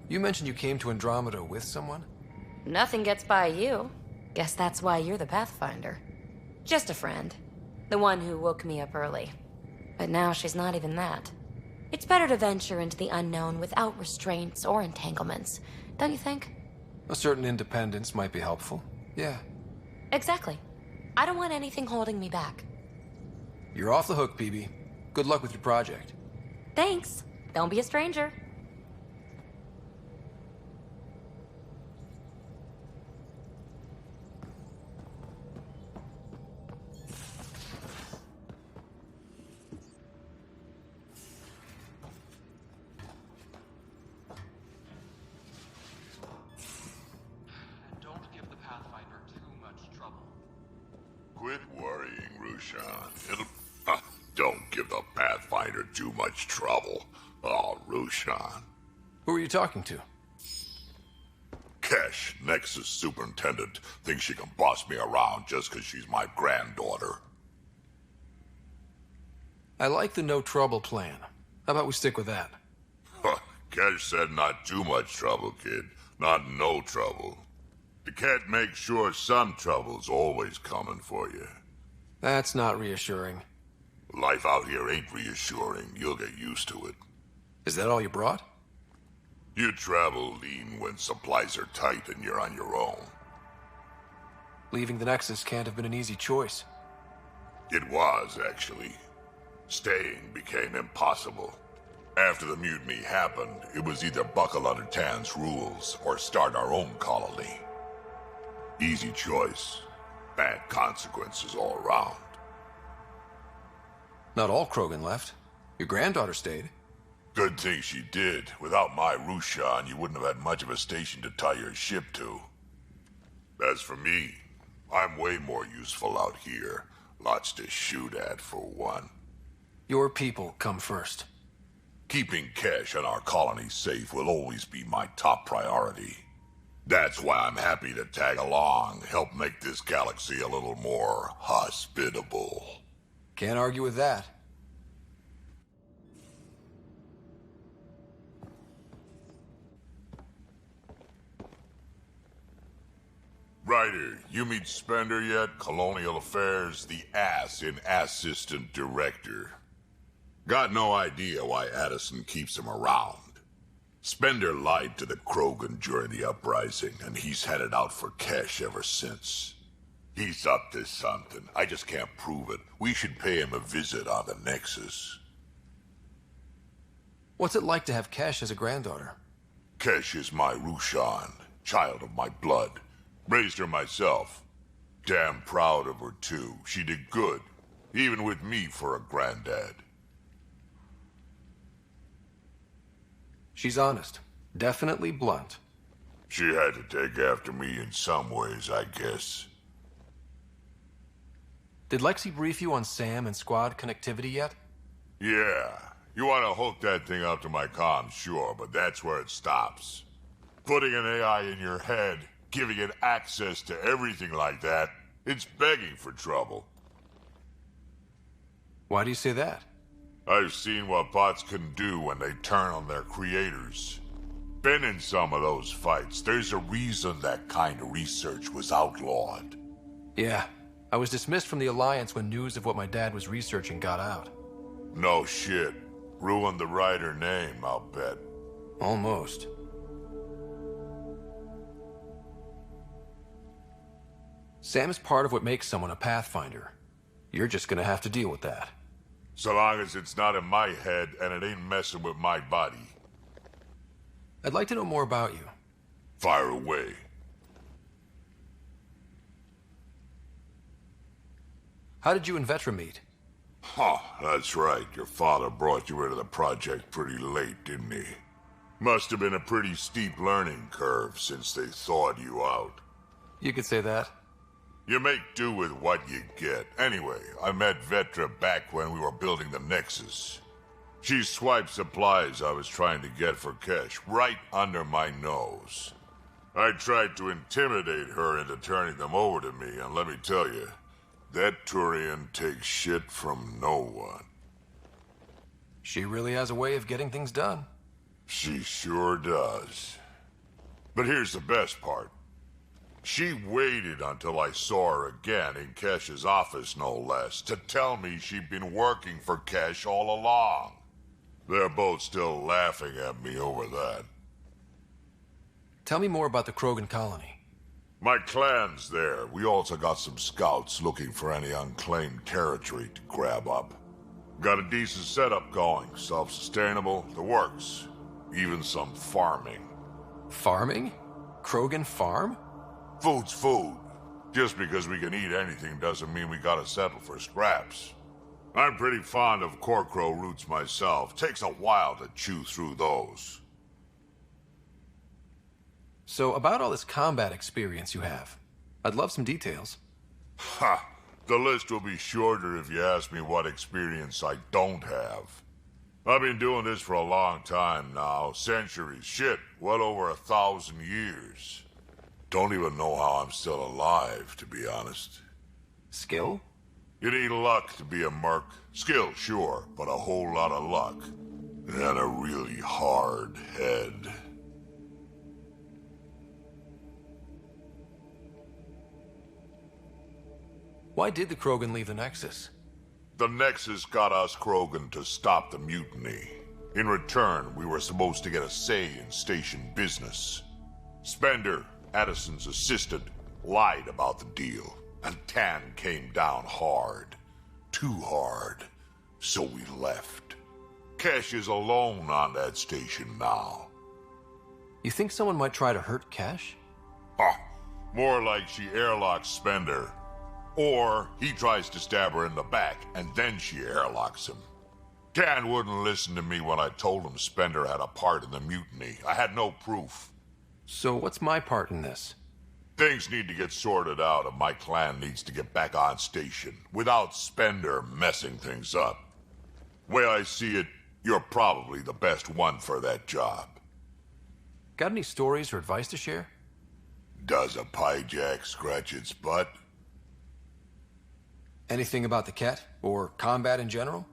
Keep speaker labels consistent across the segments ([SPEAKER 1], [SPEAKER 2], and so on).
[SPEAKER 1] You mentioned you came to Andromeda with someone?
[SPEAKER 2] Nothing gets by you. Guess that's why you're the Pathfinder. Just a friend. The one who woke me up early. But now she's not even that. It's better to venture into the unknown without restraints or entanglements, don't you think?
[SPEAKER 1] A certain independence might be helpful. Yeah.
[SPEAKER 2] Exactly. I don't want anything holding me back.
[SPEAKER 1] You're off the hook, PB. Good luck with your project.
[SPEAKER 2] Thanks. Don't be a stranger.
[SPEAKER 3] Don't give the Pathfinder too much trouble.
[SPEAKER 4] Quit worrying, Rushan. Don't give the Pathfinder too much trouble. Oh, Rushan.
[SPEAKER 1] Who are you talking to?
[SPEAKER 4] Kesh, Nexus Superintendent, thinks she can boss me around just because she's my granddaughter.
[SPEAKER 1] I like the no trouble plan. How about we stick with that?
[SPEAKER 4] Kesh said not too much trouble, kid. Not no trouble. The cat makes sure some trouble's always coming for you.
[SPEAKER 1] That's not reassuring.
[SPEAKER 4] Life out here ain't reassuring. You'll get used to it.
[SPEAKER 1] Is that all you brought?
[SPEAKER 4] You travel lean when supplies are tight and you're on your own.
[SPEAKER 1] Leaving the Nexus can't have been an easy choice.
[SPEAKER 4] It was, actually. Staying became impossible. After the mutiny happened, it was either buckle under Tan's rules or start our own colony. Easy choice. Bad consequences all around.
[SPEAKER 1] Not all Krogan left. Your granddaughter stayed.
[SPEAKER 4] Good thing she did. Without my Rushan, you wouldn't have had much of a station to tie your ship to. As for me, I'm way more useful out here. Lots to shoot at, for one.
[SPEAKER 1] Your people come first.
[SPEAKER 4] Keeping Kesh and our colony safe will always be my top priority. That's why I'm happy to tag along, help make this galaxy a little more hospitable.
[SPEAKER 1] Can't argue with that.
[SPEAKER 4] Ryder, you meet Spender yet? Colonial Affairs, the ass in Assistant Director. Got no idea why Addison keeps him around. Spender lied to the Krogan during the uprising, and he's had it out for Kesh ever since. He's up to something. I just can't prove it. We should pay him a visit on the Nexus.
[SPEAKER 1] What's it like to have Kesh as a granddaughter?
[SPEAKER 4] Kesh is my Rushan, child of my blood. Raised her myself. Damn proud of her, too. She did good, even with me for a granddad.
[SPEAKER 1] She's honest. Definitely blunt.
[SPEAKER 4] She had to take after me in some ways, I guess.
[SPEAKER 1] Did Lexi brief you on Sam and squad connectivity yet?
[SPEAKER 4] Yeah. You want to hook that thing up to my comms, sure, but that's where it stops. Putting an AI in your head, giving it access to everything like that, it's begging for trouble.
[SPEAKER 1] Why do you say that?
[SPEAKER 4] I've seen what bots can do when they turn on their creators. Been in some of those fights. There's a reason that kind of research was outlawed.
[SPEAKER 1] Yeah. I was dismissed from the Alliance when news of what my dad was researching got out.
[SPEAKER 4] No shit. Ruined the Ryder name, I'll bet.
[SPEAKER 1] Almost. Sam's part of what makes someone a Pathfinder. You're just gonna have to deal with that.
[SPEAKER 4] So long as it's not in my head and it ain't messing with my body.
[SPEAKER 1] I'd like to know more about you.
[SPEAKER 4] Fire away.
[SPEAKER 1] How did you and Vetra meet?
[SPEAKER 4] Huh, that's right. Your father brought you into the project pretty late, didn't he? Must have been a pretty steep learning curve since they thawed you out.
[SPEAKER 1] You could say that.
[SPEAKER 4] You make do with what you get. Anyway, I met Vetra back when we were building the Nexus. She swiped supplies I was trying to get for Kesh right under my nose. I tried to intimidate her into turning them over to me, and let me tell you, that Turian takes shit from no one.
[SPEAKER 1] She really has a way of getting things done.
[SPEAKER 4] She sure does. But here's the best part. She waited until I saw her again in Kesh's office, no less, to tell me she'd been working for Kesh all along. They're both still laughing at me over that.
[SPEAKER 1] Tell me more about the Krogan colony.
[SPEAKER 4] My clan's there. We also got some scouts looking for any unclaimed territory to grab up. Got a decent setup going, self-sustainable, the works. Even some farming.
[SPEAKER 1] Farming? Krogan farm?
[SPEAKER 4] Food's food. Just because we can eat anything doesn't mean we gotta settle for scraps. I'm pretty fond of Corcrow roots myself. Takes a while to chew through those.
[SPEAKER 1] So, about all this combat experience you have, I'd love some details.
[SPEAKER 4] Ha! The list will be shorter if you ask me what experience I don't have. I've been doing this for a long time now. Centuries. Shit, well over 1,000 years. Don't even know how I'm still alive, to be honest.
[SPEAKER 1] Skill?
[SPEAKER 4] You need luck to be a merc. Skill, sure, but a whole lot of luck. And a really hard head.
[SPEAKER 1] Why did the Krogan leave the Nexus?
[SPEAKER 4] The Nexus got us Krogan to stop the mutiny. In return, we were supposed to get a say in station business. Spender, Addison's assistant, lied about the deal, and Tan came down hard. Too hard. So we left. Kesh is alone on that station now.
[SPEAKER 1] You think someone might try to hurt Cash?
[SPEAKER 4] Ha! More like she airlocks Spender. Or he tries to stab her in the back, and then she airlocks him. Tan wouldn't listen to me when I told him Spender had a part in the mutiny. I had no proof.
[SPEAKER 1] So what's my part in this?
[SPEAKER 4] Things need to get sorted out, and my clan needs to get back on station, without Spender messing things up. Way I see it, you're probably the best one for that job.
[SPEAKER 1] Got any stories or advice to share?
[SPEAKER 4] Does a pyjak scratch its butt?
[SPEAKER 1] Anything about the Ket? Or combat in general?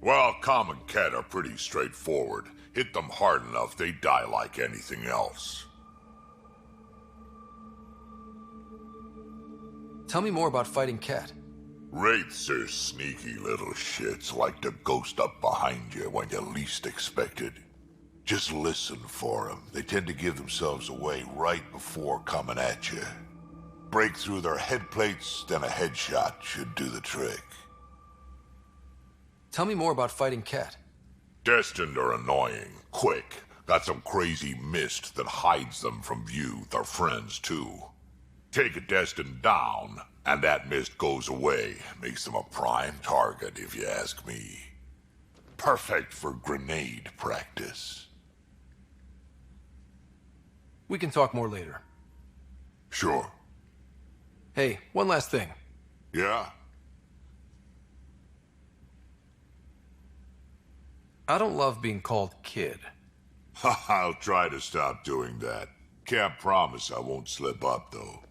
[SPEAKER 4] Well, common Ket are pretty straightforward. Hit them hard enough, they die like anything else.
[SPEAKER 1] Tell me more about fighting Ket.
[SPEAKER 4] Wraiths are sneaky little shits, like to ghost up behind you when you least expect it. Just listen for them. They tend to give themselves away right before coming at you. Break through their head plates, then a headshot should do the trick.
[SPEAKER 1] Tell me more about fighting Ket.
[SPEAKER 4] Destined are annoying, quick. Got some crazy mist that hides them from view, their friends too. Take a Destined down, and that mist goes away. Makes them a prime target, if you ask me. Perfect for grenade practice.
[SPEAKER 1] We can talk more later.
[SPEAKER 4] Sure.
[SPEAKER 1] Hey, one last thing.
[SPEAKER 4] Yeah?
[SPEAKER 1] I don't love being called kid.
[SPEAKER 4] I'll try to stop doing that. Can't promise I won't slip up, though.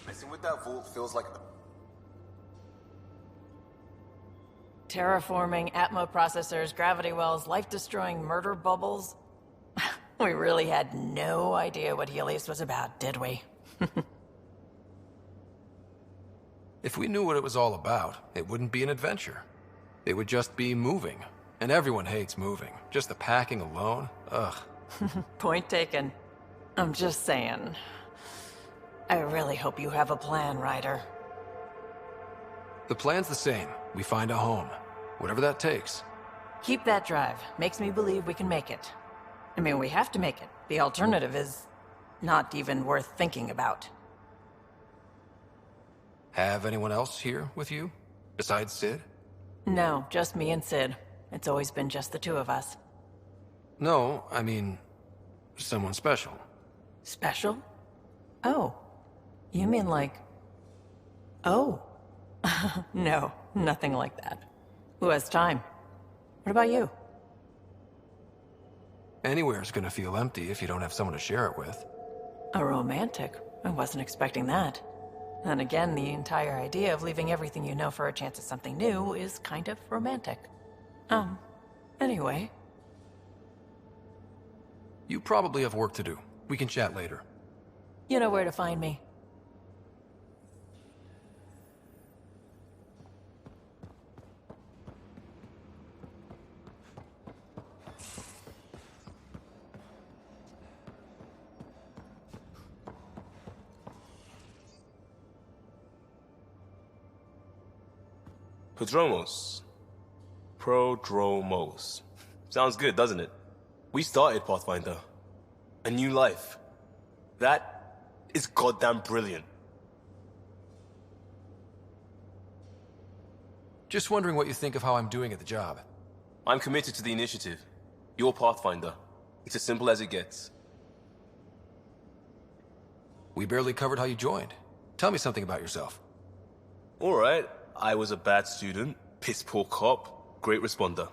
[SPEAKER 5] Messing with that vault feels like
[SPEAKER 6] Terraforming, Atmo processors, gravity wells, life-destroying murder bubbles. We really had no idea what Helios was about, did we?
[SPEAKER 1] If we knew what it was all about, it wouldn't be an adventure. It would just be moving. And everyone hates moving. Just the packing alone, ugh.
[SPEAKER 6] Point taken. I'm just saying. I really hope you have a plan, Ryder.
[SPEAKER 1] The plan's the same. We find a home. Whatever that takes.
[SPEAKER 6] Keep that drive. Makes me believe we can make it. I mean, we have to make it. The alternative is not even worth thinking about.
[SPEAKER 1] Have anyone else here with you? Besides Sid?
[SPEAKER 6] No, just me and Sid. It's always been just the two of us.
[SPEAKER 1] No, I mean, someone special.
[SPEAKER 6] Special? Oh. You mean like... Oh. No, nothing like that. Who has time? What about you?
[SPEAKER 1] Anywhere's gonna feel empty if you don't have someone to share it with.
[SPEAKER 6] A romantic? I wasn't expecting that. And again, the entire idea of leaving everything you know for a chance at something new is kind of romantic. Anyway.
[SPEAKER 1] You probably have work to do. We can chat later.
[SPEAKER 6] You know where to find me.
[SPEAKER 7] Prodromos. Sounds good, doesn't it? We started Pathfinder. A new life. That is goddamn brilliant.
[SPEAKER 1] Just wondering what you think of how I'm doing at the job.
[SPEAKER 7] I'm committed to the initiative. You're Pathfinder. It's as simple as it gets.
[SPEAKER 1] We barely covered how you joined. Tell me something about yourself.
[SPEAKER 7] Alright, I was a bad student, piss poor cop, great responder.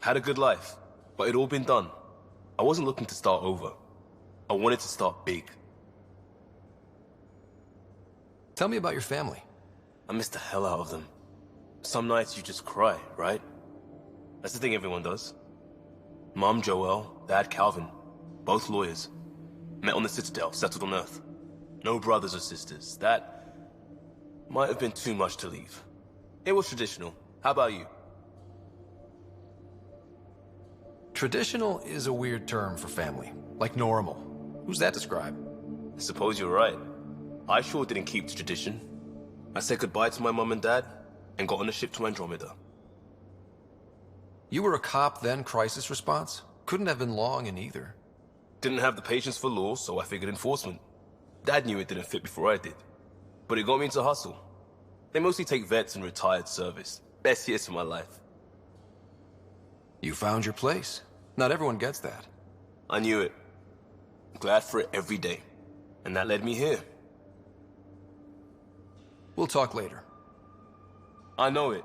[SPEAKER 7] Had a good life, but it'd all been done. I wasn't looking to start over. I wanted to start big.
[SPEAKER 1] Tell me about your family.
[SPEAKER 7] I miss the hell out of them. Some nights you just cry, right? That's the thing everyone does. Mom Joelle, Dad Calvin, both lawyers. Met on the Citadel, settled on Earth. No brothers or sisters. That might have been too much to leave. It was traditional. How about you?
[SPEAKER 1] Traditional is a weird term for family. Like normal. Who's that describe?
[SPEAKER 7] I suppose you're right. I sure didn't keep the tradition. I said goodbye to my mom and dad, and got on a ship to Andromeda.
[SPEAKER 1] You were a cop then, crisis response? Couldn't have been long in either.
[SPEAKER 7] Didn't have the patience for law, so I figured enforcement. Dad knew it didn't fit before I did. But it got me into hustle. They mostly take vets and retired service. Best years of my life.
[SPEAKER 1] You found your place. Not everyone gets that.
[SPEAKER 7] I knew it. Glad for it every day. And that led me here.
[SPEAKER 1] We'll talk later.
[SPEAKER 7] I know it.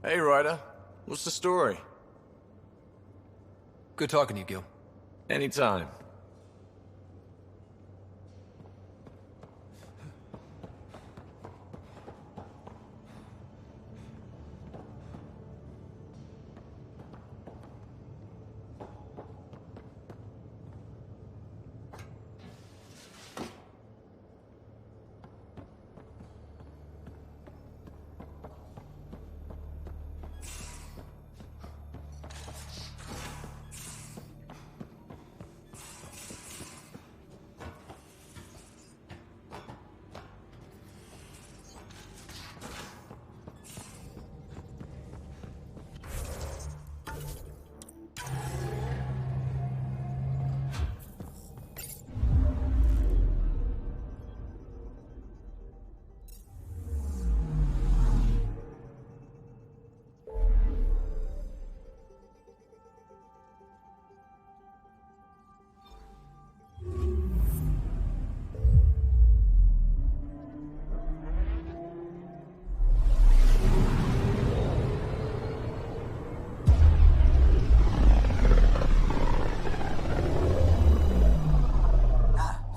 [SPEAKER 8] Hey, Ryder. What's the story?
[SPEAKER 1] Good talking to you, Gil.
[SPEAKER 8] Anytime.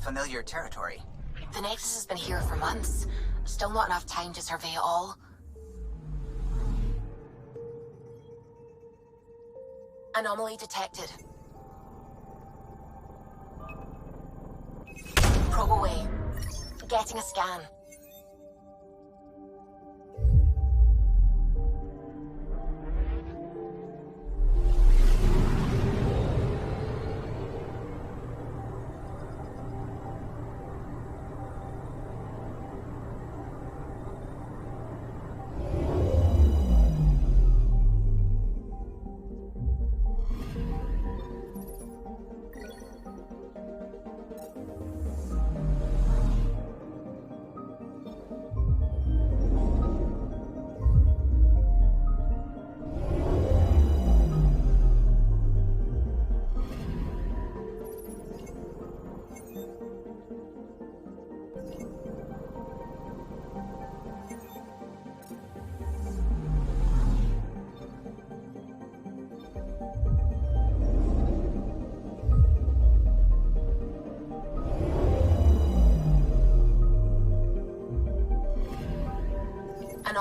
[SPEAKER 9] Familiar territory.
[SPEAKER 10] The Nexus has been here for months. Still not enough time to survey it all. Anomaly detected. Probe away. Getting a scan.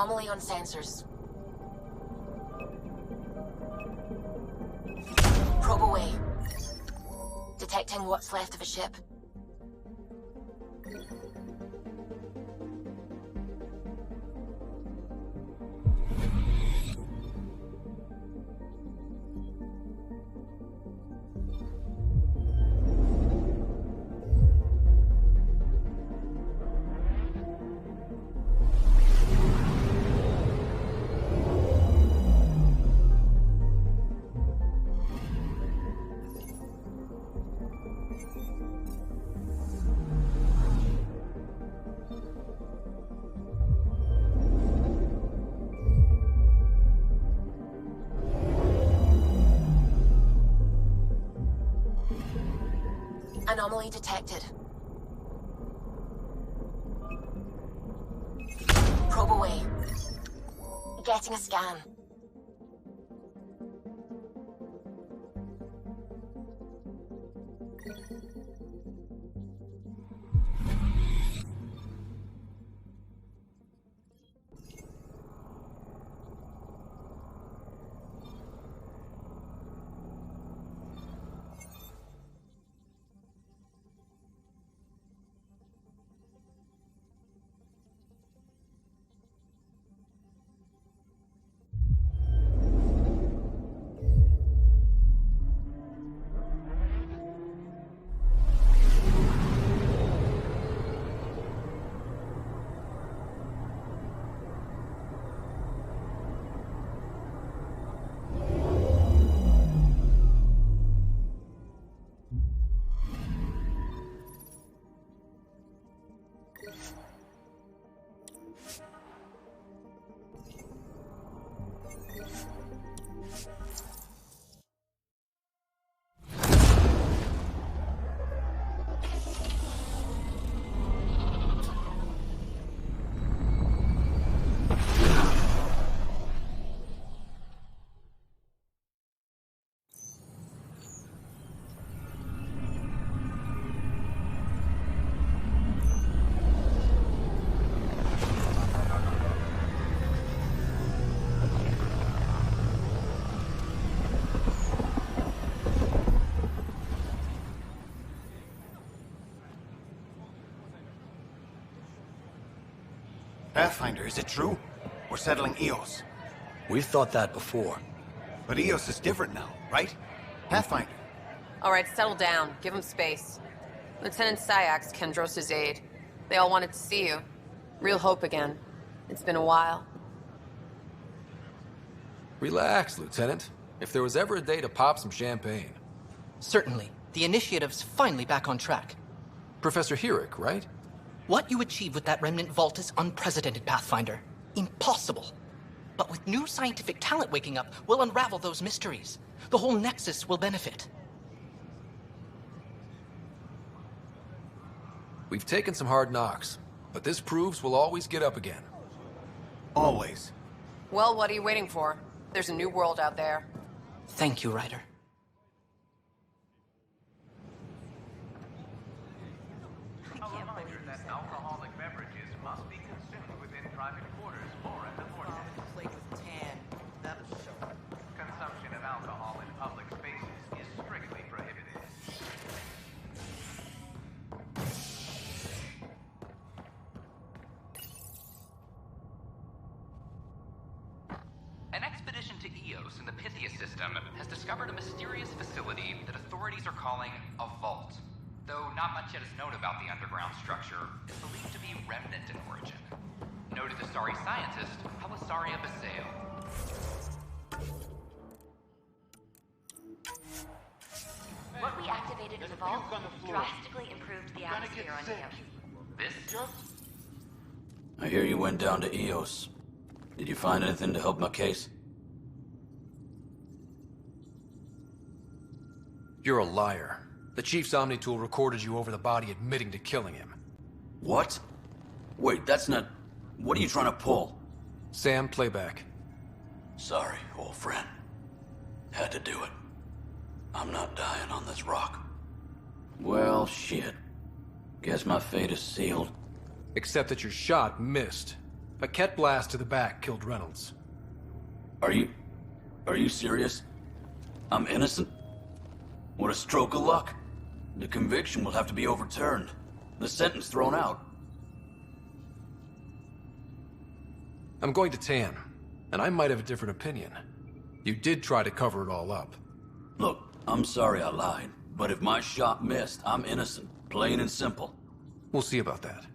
[SPEAKER 10] Anomaly on sensors. Probe away. Detecting what's left of a ship. Anomaly detected. Probe away. Getting a scan.
[SPEAKER 11] Pathfinder, is it true? We're settling Eos.
[SPEAKER 8] We've thought that before.
[SPEAKER 11] But Eos is different now, right? Pathfinder.
[SPEAKER 12] All right, settle down. Give him space. Lieutenant Syax, Kendros' aide. They all wanted to see you. Real hope again. It's been a while.
[SPEAKER 1] Relax, Lieutenant. If there was ever a day to pop some champagne.
[SPEAKER 13] Certainly. The initiative's finally back on track.
[SPEAKER 1] Professor Herrick, right?
[SPEAKER 13] What you achieved with that remnant vault is unprecedented, Pathfinder. Impossible. But with new scientific talent waking up, we'll unravel those mysteries. The whole Nexus will benefit.
[SPEAKER 1] We've taken some hard knocks, but this proves we'll always get up again.
[SPEAKER 11] Always.
[SPEAKER 12] Well, what are you waiting for? There's a new world out there.
[SPEAKER 13] Thank you, Ryder.
[SPEAKER 14] Alcoholic beverages must be consumed within private quarters or at the vortex. Consumption of alcohol in public spaces is strictly prohibited.
[SPEAKER 15] An expedition to Eos in the Pythia system has discovered a mysterious facility that authorities are calling a vault. Though not much yet is known about the underground structure, it's believed to be remnant in origin. Noted Asari scientist, Pelisaria Basale.
[SPEAKER 2] What we activated in the vault drastically improved the atmosphere on Eos.
[SPEAKER 15] This?
[SPEAKER 8] I hear you went down to Eos. Did you find anything to help my case?
[SPEAKER 1] You're a liar. The Chief's Omni-Tool recorded you over the body admitting to killing him.
[SPEAKER 8] What? Wait, that's not... What are you trying to pull?
[SPEAKER 1] Sam, playback.
[SPEAKER 8] Sorry, old friend. Had to do it. I'm not dying on this rock. Well, shit. Guess my fate is sealed.
[SPEAKER 1] Except that your shot missed. A Ket blast to the back killed Reynolds.
[SPEAKER 8] Are you serious? I'm innocent? What a stroke of luck. The conviction will have to be overturned. The sentence thrown out.
[SPEAKER 1] I'm going to Tan, and I might have a different opinion. You did try to cover it all up.
[SPEAKER 8] Look, I'm sorry I lied, but if my shot missed, I'm innocent. Plain and simple.
[SPEAKER 1] We'll see about that.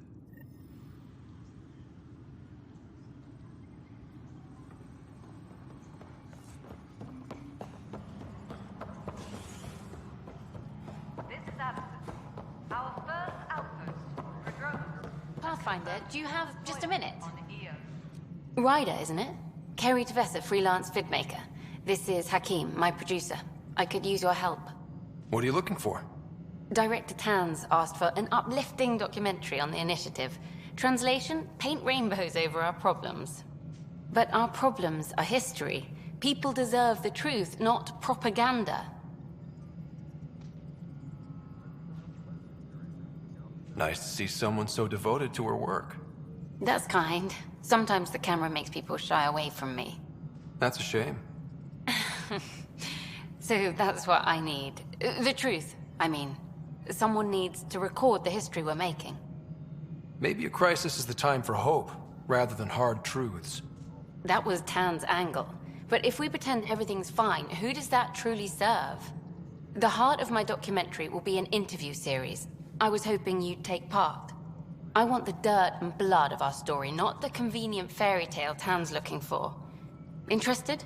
[SPEAKER 2] Pathfinder, do you have just a minute? Ryder, isn't it? Kerry Tevessa, freelance vidmaker. This is Hakim, my producer. I could use your help.
[SPEAKER 1] What are you looking for?
[SPEAKER 2] Director Tanz asked for an uplifting documentary on the initiative. Translation, paint rainbows over our problems. But our problems are history. People deserve the truth, not propaganda.
[SPEAKER 1] Nice to see someone so devoted to her work.
[SPEAKER 2] That's kind. Sometimes the camera makes people shy away from me.
[SPEAKER 1] That's a shame.
[SPEAKER 2] So that's what I need. The truth, I mean. Someone needs to record the history we're making.
[SPEAKER 1] Maybe a crisis is the time for hope, rather than hard truths.
[SPEAKER 2] That was Tan's angle. But if we pretend everything's fine, who does that truly serve? The heart of my documentary will be an interview series. I was hoping you'd take part. I want the dirt and blood of our story, not the convenient fairy tale Tan's looking for. Interested?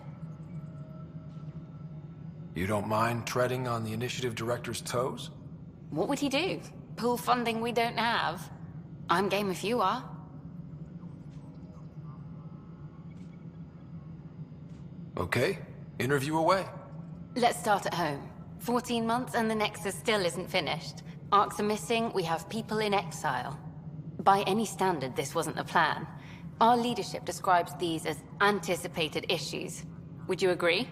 [SPEAKER 1] You don't mind treading on the initiative director's toes?
[SPEAKER 2] What would he do? Pull funding we don't have? I'm game if you are.
[SPEAKER 1] Okay, interview away.
[SPEAKER 2] Let's start at home. 14 months and the Nexus still isn't finished. Arcs are missing, we have people in exile. By any standard, this wasn't the plan. Our leadership describes these as anticipated issues. Would you agree?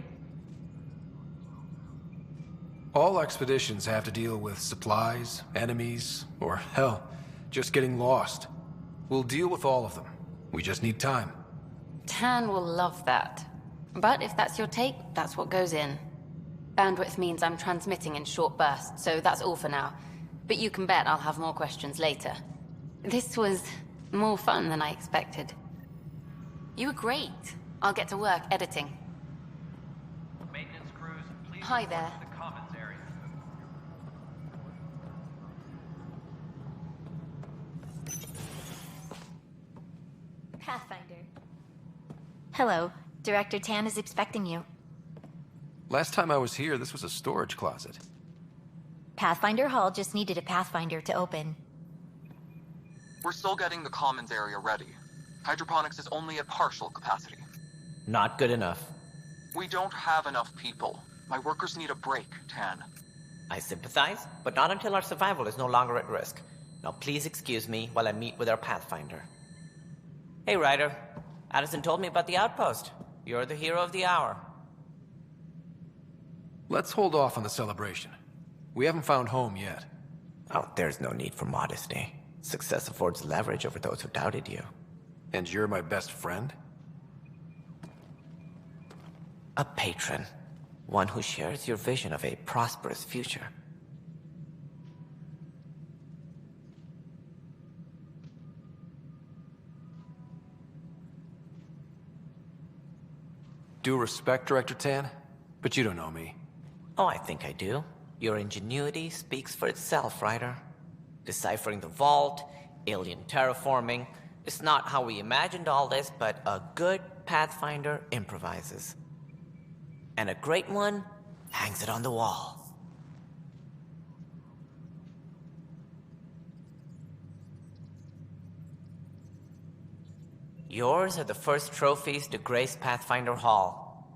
[SPEAKER 1] All expeditions have to deal with supplies, enemies, or hell, just getting lost. We'll deal with all of them. We just need time.
[SPEAKER 2] Tan will love that. But if that's your take, that's what goes in. Bandwidth means I'm transmitting in short bursts, so that's all for now. But you can bet I'll have more questions later. This was more fun than I expected. You were great. I'll get to work editing.
[SPEAKER 14] Maintenance crews, please
[SPEAKER 2] Hi
[SPEAKER 14] report
[SPEAKER 2] there.
[SPEAKER 14] to the commons area.
[SPEAKER 16] Pathfinder. Hello. Director Tan is expecting you.
[SPEAKER 1] Last time I was here, this was a storage closet.
[SPEAKER 16] Pathfinder Hall just needed a Pathfinder to open.
[SPEAKER 3] We're still getting the commons area ready. Hydroponics is only at partial capacity.
[SPEAKER 17] Not good enough.
[SPEAKER 3] We don't have enough people. My workers need a break, Tan.
[SPEAKER 17] I sympathize, but not until our survival is no longer at risk. Now please excuse me while I meet with our Pathfinder. Hey, Ryder. Addison told me about the outpost. You're the hero of the hour.
[SPEAKER 1] Let's hold off on the celebration. We haven't found home yet.
[SPEAKER 17] Oh, there's no need for modesty. Success affords leverage over those who doubted you.
[SPEAKER 1] And you're my best friend?
[SPEAKER 17] A patron. One who shares your vision of a prosperous future.
[SPEAKER 1] Due respect, Director Tan, but you don't know me.
[SPEAKER 17] Oh, I think I do. Your ingenuity speaks for itself, Ryder. Deciphering the vault, alien terraforming. It's not how we imagined all this, but a good Pathfinder improvises. And a great one hangs it on the wall. Yours are the first trophies to grace Pathfinder Hall.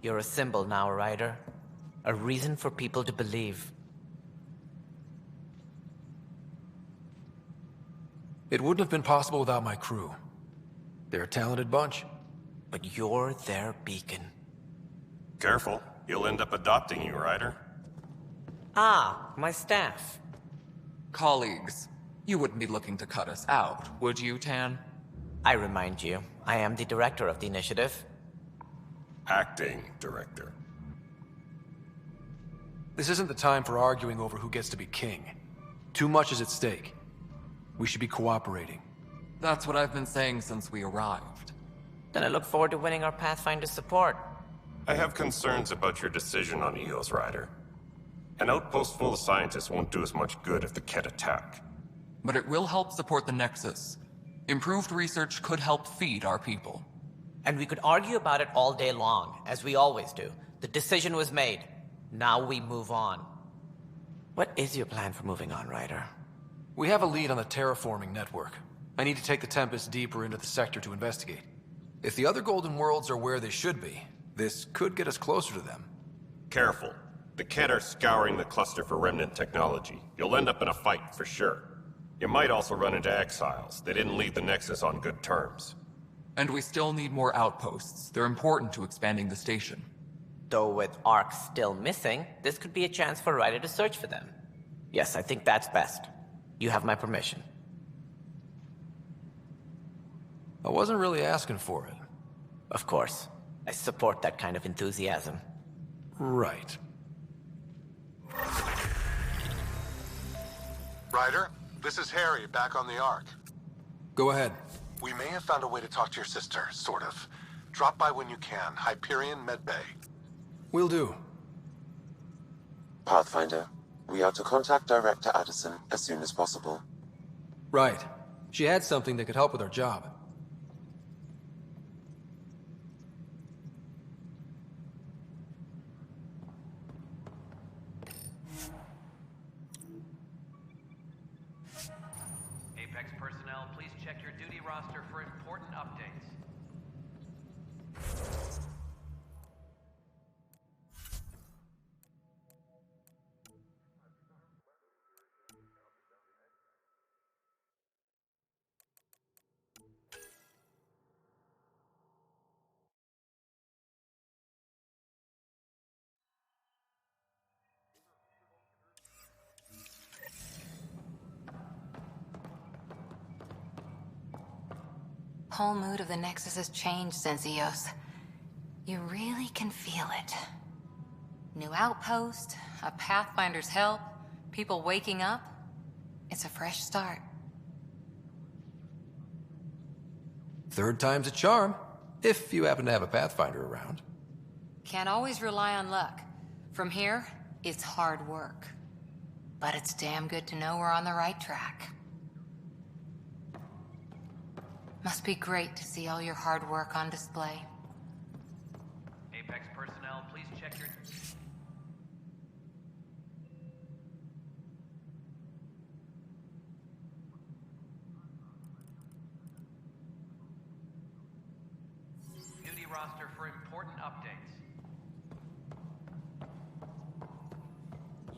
[SPEAKER 17] You're a symbol now, Ryder. A reason for people to believe.
[SPEAKER 1] It wouldn't have been possible without my crew. They're a talented bunch.
[SPEAKER 17] But you're their beacon.
[SPEAKER 18] Careful. He'll end up adopting you, Ryder.
[SPEAKER 17] Ah, my staff.
[SPEAKER 15] Colleagues, you wouldn't be looking to cut us out, would you, Tan?
[SPEAKER 17] I remind you, I am the director of the initiative.
[SPEAKER 18] Acting director.
[SPEAKER 1] This isn't the time for arguing over who gets to be king. Too much is at stake. We should be cooperating.
[SPEAKER 3] That's what I've been saying since we arrived.
[SPEAKER 17] Then I look forward to winning our Pathfinder support.
[SPEAKER 18] I have concerns about your decision on Eos, Ryder. An outpost full of scientists won't do as much good if the Kett attack.
[SPEAKER 3] But it will help support the Nexus. Improved research could help feed our people.
[SPEAKER 17] And we could argue about it all day long, as we always do. The decision was made. Now we move on. What is your plan for moving on, Ryder?
[SPEAKER 1] We have a lead on the terraforming network. I need to take the Tempest deeper into the sector to investigate. If the other Golden Worlds are where they should be, this could get us closer to them.
[SPEAKER 18] Careful. The Kett are scouring the cluster for remnant technology. You'll end up in a fight, for sure. You might also run into exiles. They didn't leave the Nexus on good terms.
[SPEAKER 3] And we still need more outposts. They're important to expanding the station.
[SPEAKER 17] Though with Ark still missing, this could be a chance for Ryder to search for them. Yes, I think that's best. You have my permission.
[SPEAKER 1] I wasn't really asking for it.
[SPEAKER 17] Of course. I support that kind of enthusiasm.
[SPEAKER 1] Right.
[SPEAKER 19] Ryder, this is Harry, back on the Ark.
[SPEAKER 1] Go ahead.
[SPEAKER 19] We may have found a way to talk to your sister, sort of. Drop by when you can. Hyperion Medbay.
[SPEAKER 1] Will do.
[SPEAKER 20] Pathfinder, we are to contact Director Addison as soon as possible.
[SPEAKER 1] Right. She had something that could help with our job.
[SPEAKER 14] Apex personnel, please check your duty roster for important updates.
[SPEAKER 10] Whole mood of the Nexus has changed since Eos. You really can feel it. New outpost, a Pathfinder's help, people waking up. It's a fresh start.
[SPEAKER 1] Third time's a charm, if you happen to have a Pathfinder around.
[SPEAKER 10] Can't always rely on luck. From here, it's hard work. But it's damn good to know we're on the right track. Must be great to see all your hard work on display.
[SPEAKER 14] Apex personnel, please check your... duty roster for important updates.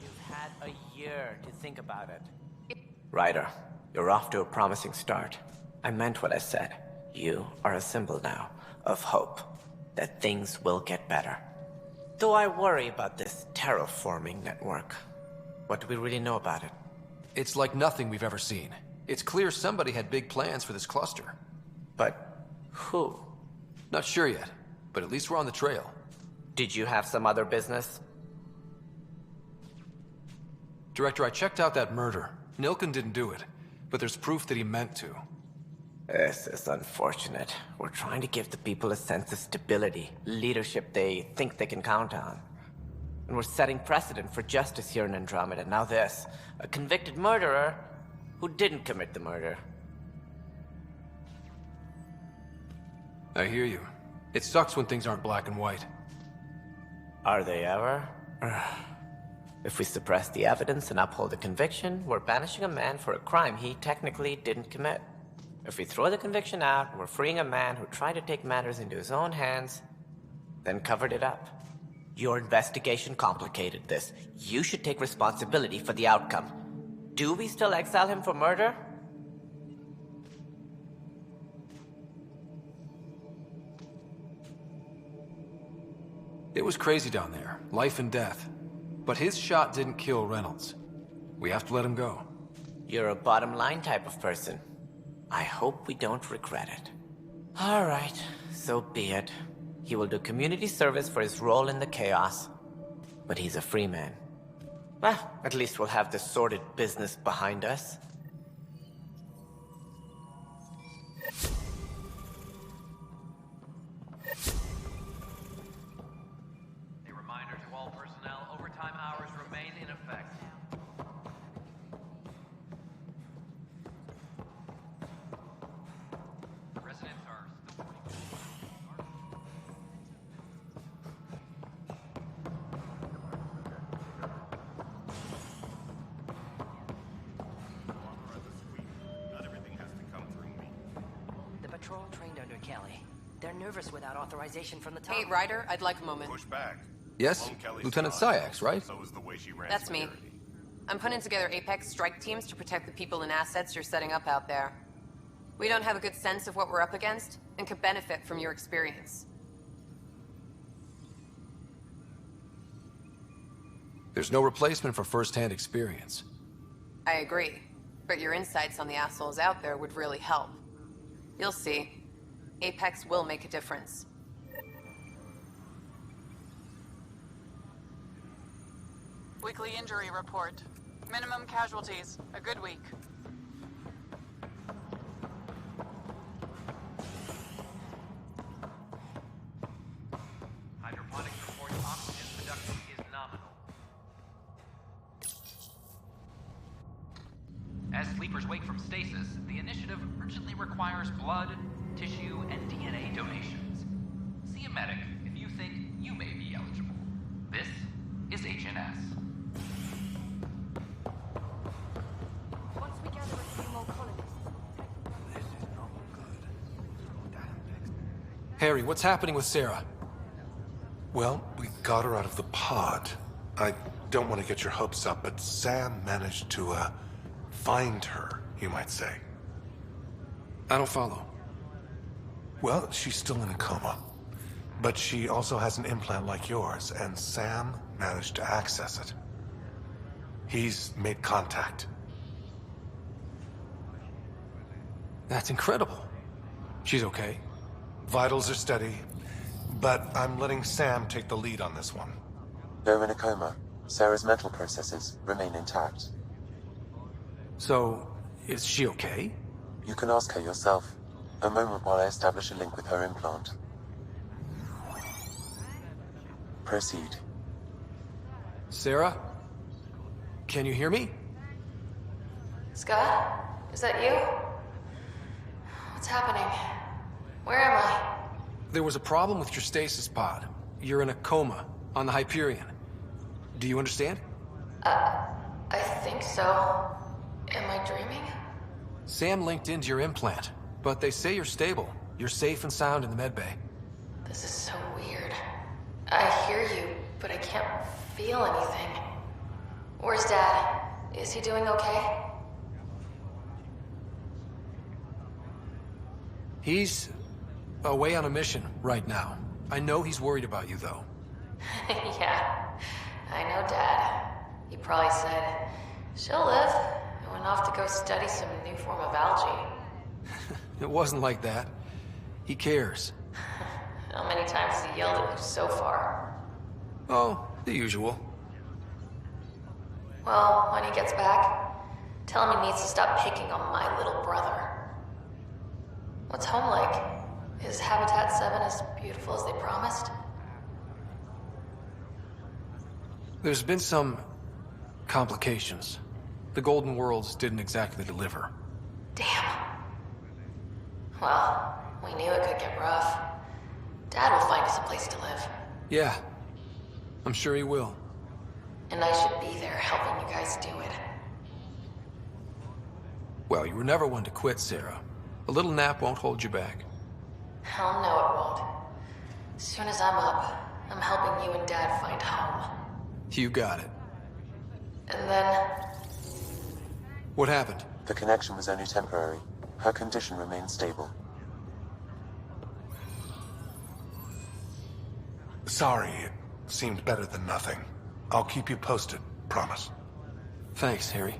[SPEAKER 17] You've had a year to think about it. Ryder, you're off to a promising start. I meant what I said. You are a symbol now of hope that things will get better. Though I worry about this terraforming network. What do we really know about it?
[SPEAKER 1] It's like nothing we've ever seen. It's clear somebody had big plans for this cluster.
[SPEAKER 17] But who?
[SPEAKER 1] Not sure yet, but at least we're on the trail.
[SPEAKER 17] Did you have some other business?
[SPEAKER 1] Director, I checked out that murder. Nilken didn't do it, but there's proof that he meant to.
[SPEAKER 17] This is unfortunate. We're trying to give the people a sense of stability, leadership they think they can count on. And we're setting precedent for justice here in Andromeda. Now this, a convicted murderer who didn't commit the murder.
[SPEAKER 1] I hear you. It sucks when things aren't black and white.
[SPEAKER 17] Are they ever? If we suppress the evidence and uphold the conviction, we're banishing a man for a crime he technically didn't commit. If we throw the conviction out, we're freeing a man who tried to take matters into his own hands, then covered it up. Your investigation complicated this. You should take responsibility for the outcome. Do we still exile him for murder?
[SPEAKER 1] It was crazy down there, life and death. But his shot didn't kill Reynolds. We have to let him go.
[SPEAKER 17] You're a bottom line type of person. I hope we don't regret it. Alright, so be it. He will do community service for his role in the chaos. But he's a free man. Well, at least we'll have this sordid business behind us.
[SPEAKER 14] A reminder to all personnel, overtime hours remain in effect. Residents are still
[SPEAKER 18] Not everything has to come through me.
[SPEAKER 21] The patrol trained under Kelly. They're nervous without authorization from the top.
[SPEAKER 12] Hey, Ryder, I'd like a moment.
[SPEAKER 18] Push back.
[SPEAKER 1] Yes?
[SPEAKER 18] Sloan Kelly's
[SPEAKER 1] Lieutenant
[SPEAKER 18] gone.
[SPEAKER 1] Syax, right?
[SPEAKER 18] So is the way she ran
[SPEAKER 12] That's me.
[SPEAKER 18] security.
[SPEAKER 12] I'm putting together Apex strike teams to protect the people and assets you're setting up out there. We don't have a good sense of what we're up against, and could benefit from your experience.
[SPEAKER 1] There's no replacement for first-hand experience.
[SPEAKER 12] I agree, but your insights on the assholes out there would really help. You'll see. Apex will make a difference.
[SPEAKER 22] Weekly injury report. Minimum casualties. A good week.
[SPEAKER 14] hydroponics reports oxygen production is nominal.
[SPEAKER 15] As sleepers wake from stasis, the initiative urgently requires blood, tissue, and DNA donations. See a medic if you think you may be eligible. This is HNS.
[SPEAKER 21] Once we gather a few more colonists.
[SPEAKER 1] Harry, what's happening with Sarah?
[SPEAKER 19] Well, we got her out of the pod. I don't want to get your hopes up, but Sam managed to, find her, you might say.
[SPEAKER 1] I don't follow.
[SPEAKER 19] Well, she's still in a coma. But she also has an implant like yours, and Sam managed to access it. He's made contact.
[SPEAKER 1] That's incredible. She's okay.
[SPEAKER 19] Vitals are steady, but I'm letting Sam take the lead on this one.
[SPEAKER 20] They're in a coma. Sarah's mental processes remain intact.
[SPEAKER 1] So, is she okay?
[SPEAKER 20] You can ask her yourself. A moment while I establish a link with her implant. Proceed.
[SPEAKER 1] Sarah? Can you hear me?
[SPEAKER 2] Scott? Is that you? What's happening? Where am I?
[SPEAKER 1] There was a problem with your stasis pod. You're in a coma on the Hyperion. Do you understand?
[SPEAKER 2] I think so. Am I dreaming?
[SPEAKER 1] Sam linked into your implant, but they say you're stable. You're safe and sound in the medbay.
[SPEAKER 2] This is so weird. I hear you, but I can't feel anything. Where's Dad? Is he doing okay?
[SPEAKER 1] He's away on a mission right now. I know he's worried about you, though.
[SPEAKER 2] Yeah, I know Dad. He probably said, she'll live, and went off to go study some new form of algae.
[SPEAKER 1] It wasn't like that. He cares.
[SPEAKER 2] How many times has he yelled at you so far?
[SPEAKER 1] Oh, the usual.
[SPEAKER 2] Well, when he gets back, tell him he needs to stop picking on my little brother. What's home like? Is Habitat 7 as beautiful as they promised?
[SPEAKER 1] There's been some complications. The Golden Worlds didn't exactly deliver.
[SPEAKER 2] Damn. Well, we knew it could get rough. Dad will find us a place to live.
[SPEAKER 1] Yeah, I'm sure he will.
[SPEAKER 2] And I should be there helping you guys do it.
[SPEAKER 1] Well, you were never one to quit, Sarah. A little nap won't hold you back.
[SPEAKER 2] Hell no, it won't. As soon as I'm up, I'm helping you and Dad find home.
[SPEAKER 1] You got it.
[SPEAKER 2] And then...
[SPEAKER 1] What happened?
[SPEAKER 20] The connection was only temporary. Her condition remains stable.
[SPEAKER 19] Sorry, it seemed better than nothing. I'll keep you posted, promise.
[SPEAKER 1] Thanks, Harry.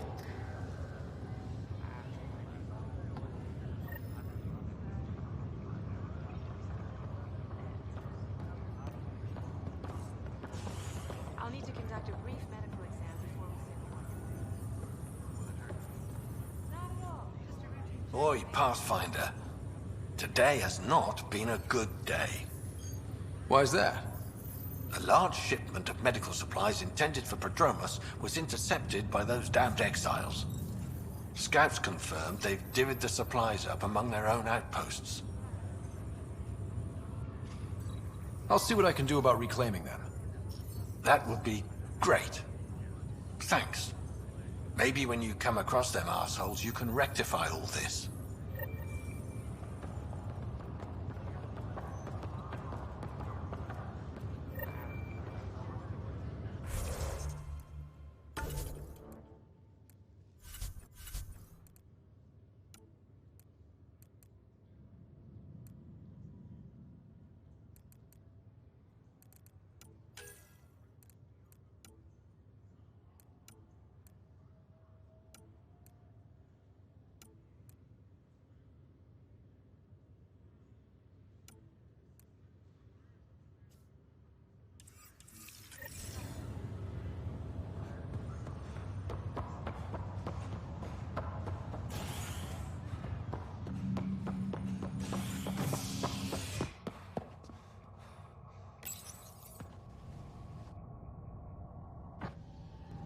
[SPEAKER 4] conduct a brief medical exam before we send you on. Not at all. Just a routine.
[SPEAKER 11] Oi, Pathfinder. Today has not been a good day.
[SPEAKER 1] Why's that?
[SPEAKER 11] A large shipment of medical supplies intended for Prodromus was intercepted by those damned exiles. Scouts confirmed they've divvied the supplies up among their own outposts.
[SPEAKER 1] I'll see what I can do about reclaiming them.
[SPEAKER 11] That would be great. Thanks. Maybe when you come across them assholes, you can rectify all this.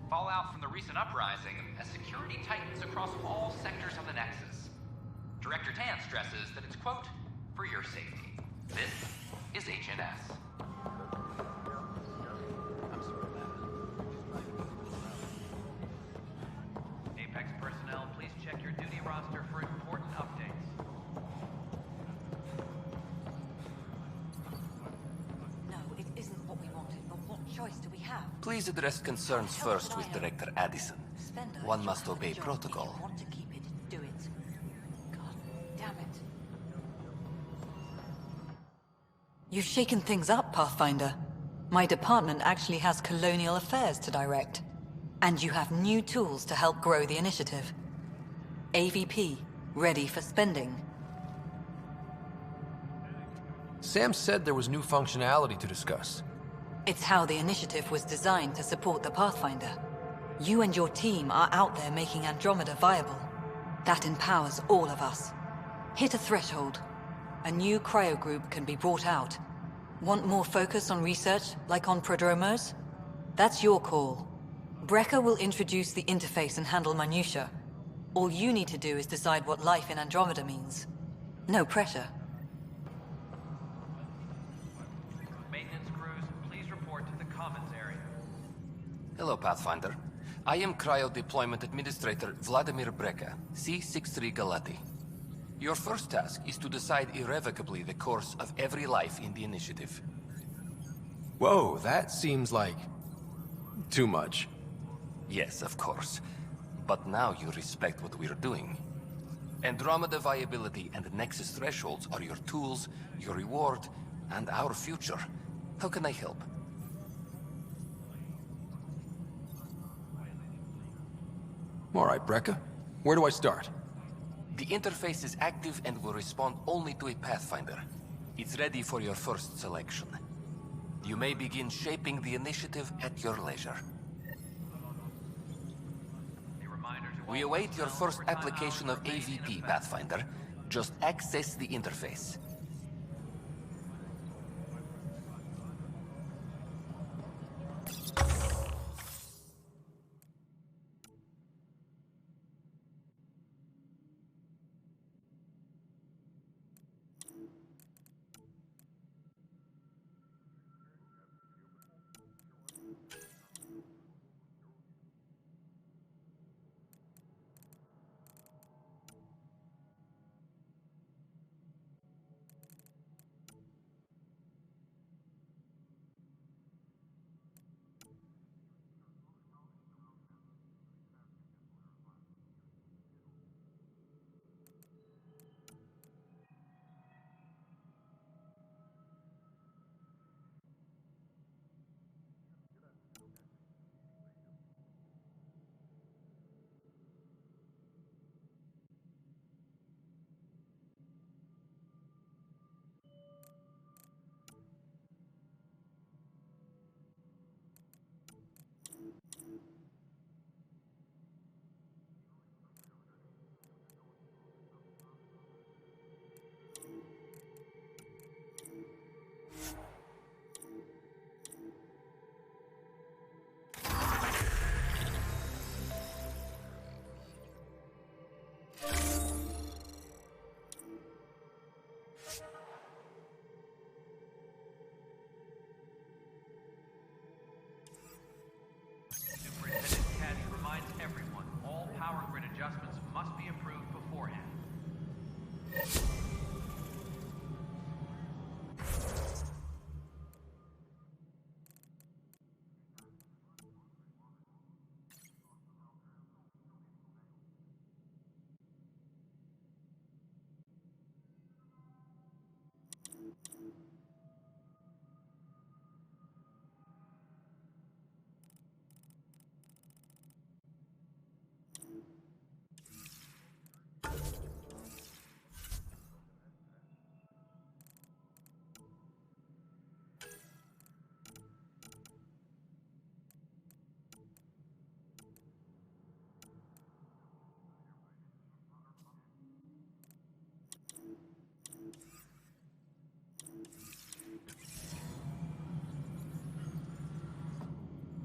[SPEAKER 15] Fallout from the recent uprising as security tightens across all sectors of the Nexus. Director Tan stresses that it's, quote, for your safety. This is HNS.
[SPEAKER 14] Apex personnel, please check your duty roster for important updates.
[SPEAKER 21] No, it isn't what we wanted, but what choice do we have?
[SPEAKER 5] Please address concerns first with Director Addison. One must obey protocol.
[SPEAKER 21] Want to keep it, do it. God damn it.
[SPEAKER 6] You've shaken things up, Pathfinder. My department actually has colonial affairs to direct. And you have new tools to help grow the initiative. AVP, ready for spending.
[SPEAKER 1] Sam said there was new functionality to discuss.
[SPEAKER 6] It's how the initiative was designed to support the Pathfinder. You and your team are out there making Andromeda viable. That empowers all of us. Hit a threshold. A new cryo group can be brought out. Want more focus on research, like on Prodromos? That's your call. Brecker will introduce the interface and handle minutiae. All you need to do is decide what life in Andromeda means. No pressure.
[SPEAKER 14] Maintenance crews, please report to the commons area.
[SPEAKER 5] Hello, Pathfinder. I am Cryo Deployment Administrator Vladimir Breca, C-63 Galati. Your first task is to decide irrevocably the course of every life in the initiative.
[SPEAKER 1] Whoa, that seems like... too much.
[SPEAKER 5] Yes, of course. But now you respect what we're doing. Andromeda viability and Nexus thresholds are your tools, your reward, and our future. How can I help?
[SPEAKER 1] All right, Brekka. Where do I start?
[SPEAKER 5] The interface is active and will respond only to a Pathfinder. It's ready for your first selection. You may begin shaping the initiative at your leisure. We await your first application of AVP, Pathfinder. Just access the interface.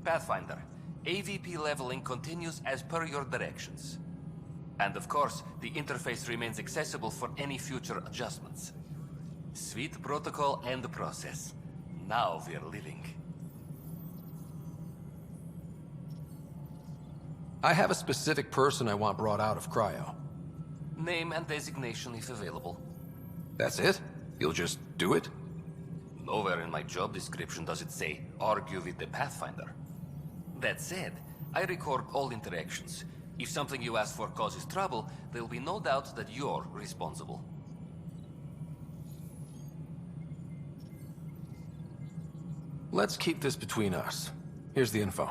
[SPEAKER 5] Pathfinder, AVP leveling continues as per your directions. And of course, the interface remains accessible for any future adjustments. Sweet protocol and process. Now we're living.
[SPEAKER 1] I have a specific person I want brought out of cryo.
[SPEAKER 5] Name and designation if available.
[SPEAKER 1] That's it? You'll just do it?
[SPEAKER 5] Nowhere in my job description does it say, argue with the Pathfinder. That said, I record all interactions. If something you ask for causes trouble, there'll be no doubt that you're responsible.
[SPEAKER 1] Let's keep this between us. Here's the info.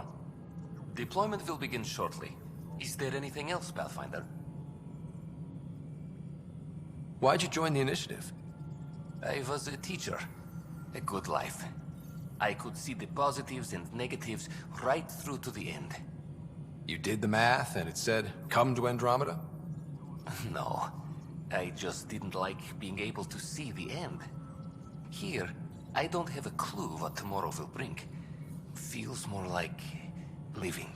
[SPEAKER 5] Deployment will begin shortly. Is there anything else, Pathfinder?
[SPEAKER 1] Why'd you join the initiative?
[SPEAKER 5] I was a teacher. A good life. I could see the positives and negatives right through to the end.
[SPEAKER 1] You did the math and it said, come to Andromeda?
[SPEAKER 5] No. I just didn't like being able to see the end. Here, I don't have a clue what tomorrow will bring. Feels more like living.